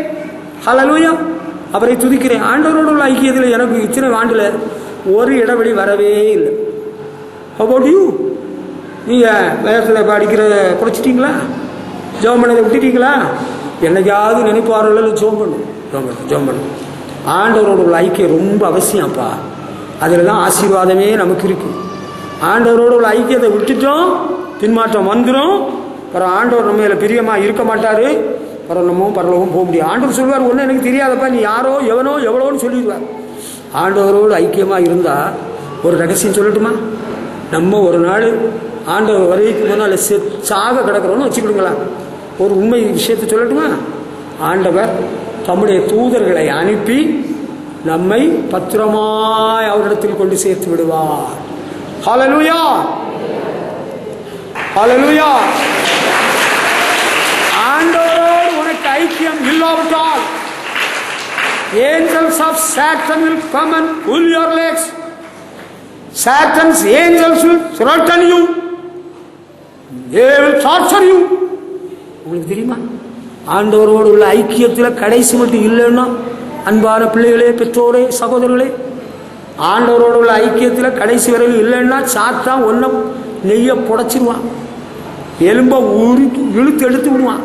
Speaker 1: ஹல்லேலூயா, அவரை துதிக்கிறேன். ஆண்டவரோடு உள்ள ஐக்கியத்தில் எனக்கு இத்தனை ஆண்டில் ஒரு இடைவெளி வரவே இல்லை. How about you? நீங்கள் வேதத்தில் படிக்கிறத குறைச்சிட்டிங்களா? ஜெபம் பண்ணதை விட்டுட்டீங்களா? என்னைக்காவது நினைப்பார்கள் ஜெபம் பண்ணும். ஆண்டவரோட உள்ள ஐக்கியம் ரொம்ப அவசியம்ப்பா. அதில் தான் ஆசீர்வாதமே நமக்கு இருக்கு. ஆண்டவரோட உள்ள ஐக்கியத்தை விட்டுட்டோம், பின்மாற்றம் வந்துடும். பிறகு ஆண்டவர் நம்ம மேலே பிரியமாக இருக்க மாட்டார். பிறகு நம்மவும் பரலோகம் போக முடியும். ஆண்டவர் சொல்வார், ஒன்றும் எனக்கு தெரியாதப்பா, நீ யாரோ எவனோ எவ்வளோன்னு சொல்லிடுவார். ஆண்டவரோடு ஐக்கியமாக இருந்தால் ஒரு ரகசியம் சொல்லட்டுமா? நம்ம ஒரு நாள் ஆண்டவர் வரைக்கும் முன்னால் சாக கிடக்கிறோன்னு வச்சுக்கிடுங்களா. ஒரு உண்மை விஷயத்தை சொல்லட்டுமா? ஆண்டவர் தம்முடைய தூதர்களை அனுப்பி நம்மை பத்திரமாய் அவரிடத்தில் கொண்டு சேர்த்து விடுவார். ஹல்லேலூயா, ஹல்லேலூயா. ஆண்டவரோடு உனக்கு ஐக்கியம் இல்லாவிட்டால் angels of Satan will come and pull your legs. Satan's angels will threaten you. They will torture you. உங்களுக்கு தெரியுமா? ஆண்டவரோடு உள்ள ஐக்கியத்தில் கடைசி மட்டும் இல்லைன்னா, அன்பான பிள்ளைகளே, பெற்றோரே, சகோதரர்களே, ஆண்டவரோடு உள்ள ஐக்கியத்தில் கடைசி வரையில் இல்லைன்னா சாத்தான் ஒன்றும் நெய்ய புடைச்சிடுவான், எலும்ப உருக்கி இழுத்து எடுத்து விடுவான்,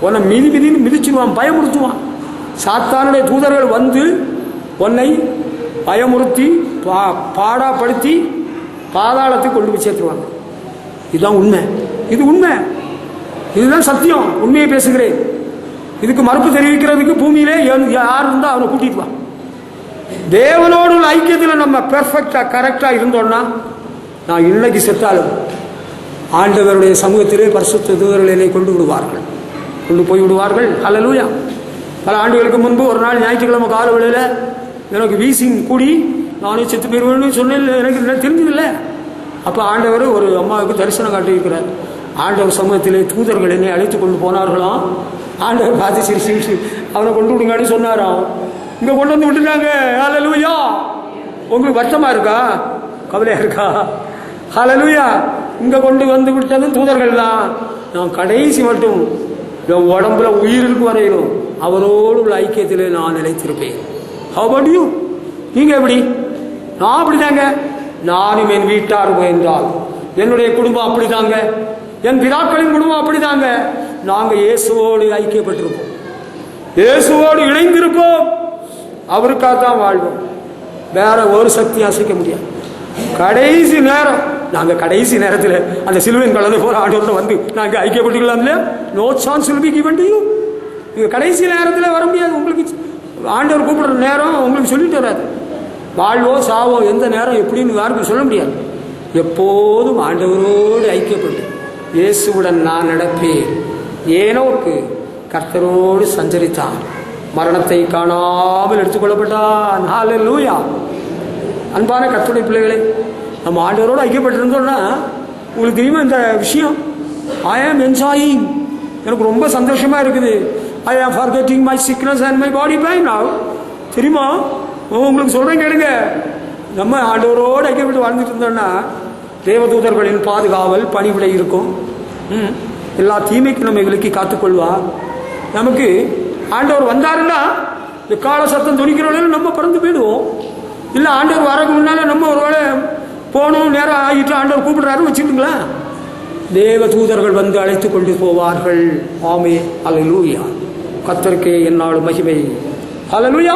Speaker 1: உன்னை மிதின்னு மிதிச்சிடுவான், பயமுறுத்துவான். சாத்தானுடைய தூதர்கள் வந்து உன்னை பயமுறுத்தி பாடாப்படுத்தி பாதாளத்தை கொண்டு போய் சேர்த்துருவாங்க. இதுதான் உண்மை, இது உண்மை, இதுதான் சத்தியம். உண்மையை பேசுகிறேன். இதுக்கு மறுப்பு தெரிவிக்கிறதுக்கு பூமியிலே யார் இருந்தால் அவனை கூட்டிட்டு வா. தேவனோடு உள்ள ஐக்கியத்தில் நம்ம பெர்ஃபெக்டா கரெக்டா இருந்தோம்னா, நான் இன்னைக்கு செத்தாலும் ஆண்டவருடைய சமூகத்திலே பரிசுத்த தூதர்கள் என்னை கொண்டு போய் விடுவார்கள். ஹல்லேலூயா. பல ஆண்டுகளுக்கு முன்பு ஒரு நாள் ஞாயிற்றுக்கிழமை கால வேளையில் எனக்கு வீசிங் கூடி நானே செத்து போயிடுவேன்னு சொன்னேன். எனக்கு தெரிஞ்சதில்லை. அப்போ ஆண்டவர் ஒரு அம்மாவுக்கு தரிசனம் காட்டியிருக்கிறார். ஆண்டவர் சமூகத்திலே தூதர்கள் என்னை அழைத்து கொண்டு போனார்களாம். ஆண்டவர் பார்த்து சிரிச்சு அவனை கொண்டு விடுங்கன்னு சொன்னாராம். இங்கே கொண்டு வந்து விட்டுட்டாங்க. ஹல்லேலூயா. உங்களுக்கு வருத்தமாக இருக்கா? கவலையாக இருக்கா? ஹல்லேலூயா. இங்கே கொண்டு வந்து விட்டதும் தூதர்கள் தான். நான் கடைசி மட்டும் என் உடம்புல உயிருக்கு வரையிலும் அவரோடு உள்ள ஐக்கியத்திலே நான் நிலைத்திருப்பேன். How about you? நீங்க எப்படி? நான் அப்படிதாங்க. நானும் என் வீட்டாரும் என்றால் என்னுடைய குடும்பம் அப்படிதாங்க, என் பிதாக்களின் குடும்பம் அப்படிதாங்க. நாங்க இயேசுவோடு ஐக்கியப்பட்டிருப்போம், இயேசுவோடு இணைந்திருப்போம், அவருக்காகத்தான் வாழ்வோம். வேற ஒரு சக்தி அசைக்க முடியாது. கடைசி நேரம், நாங்க கடைசி நேரத்தில் அந்த சிலுவையின் கலந்து போற ஆண்டவரோட வந்து நாங்க ஐக்கியப்பட்டுக்கலாம் இல்லையா? No chance will be given to you. நீங்க கடைசி நேரத்தில் வர முடியாது. உங்களுக்கு ஆண்டவர் கூப்பிடுற நேரம் உங்களுக்கு சொல்லிட்டு வராது. வாழ்வோ சாவோ எந்த நேரம் எப்படின்னு யாருக்கும் சொல்ல முடியாது. எப்போதும் ஆண்டவரோடு ஐக்கியப்பட்டு இயேசுவுடன் நான் நடப்பேன். ஏனோக்கு கர்த்தரோடு சஞ்சரித்தான், மரணத்தை காணாமல் எடுத்துக்கொள்ளப்பட்டான். ஹல்லேலூயா. அன்பான கர்த்தருடைய பிள்ளைகளே, நம்ம ஆண்டவரோடு ஐக்கியப்பட்டிருந்தோம்னா உங்களுக்கு தெரியுமா இந்த விஷயம்? ஐ ஆம் என்ஜாயிங், எனக்கு ரொம்ப சந்தோஷமா இருக்குது. ஐ ஆம் forgetting my sickness and my body pain now. தெரியுமா? உங்களுக்கு சொல்றேன் கேளுங்க. நம்ம ஆண்டவரோடு ஐக்கியப்பட்டு வாழ்ந்துட்டு இருந்தோம்னா தேவதூதர்களின் பாதுகாவல் பணிவிடை இருக்கும். எல்லா தீமைக்கும் நம்ம விலக்கி காத்துக்கொள்வார். நமக்கு ஆண்டவர் வந்தாருன்னா இந்த கால சத்தம் துணிக்கிறவங்க நம்ம பறந்து போயிடுவோம். இல்லை ஆண்டவர் வரக்கு முன்னால நம்ம ஒரு வேளை போகணும், நேரம் ஆகிட்டு ஆண்டவர் கூப்பிடுறாரு வச்சுட்டுங்களா, தேவ தூதர்கள் வந்து அழைத்து கொண்டு போவார்கள். ஆமே, அல்லேலூயா. கர்த்தருக்கே என்னாலும் மகிமை. அல்லேலூயா.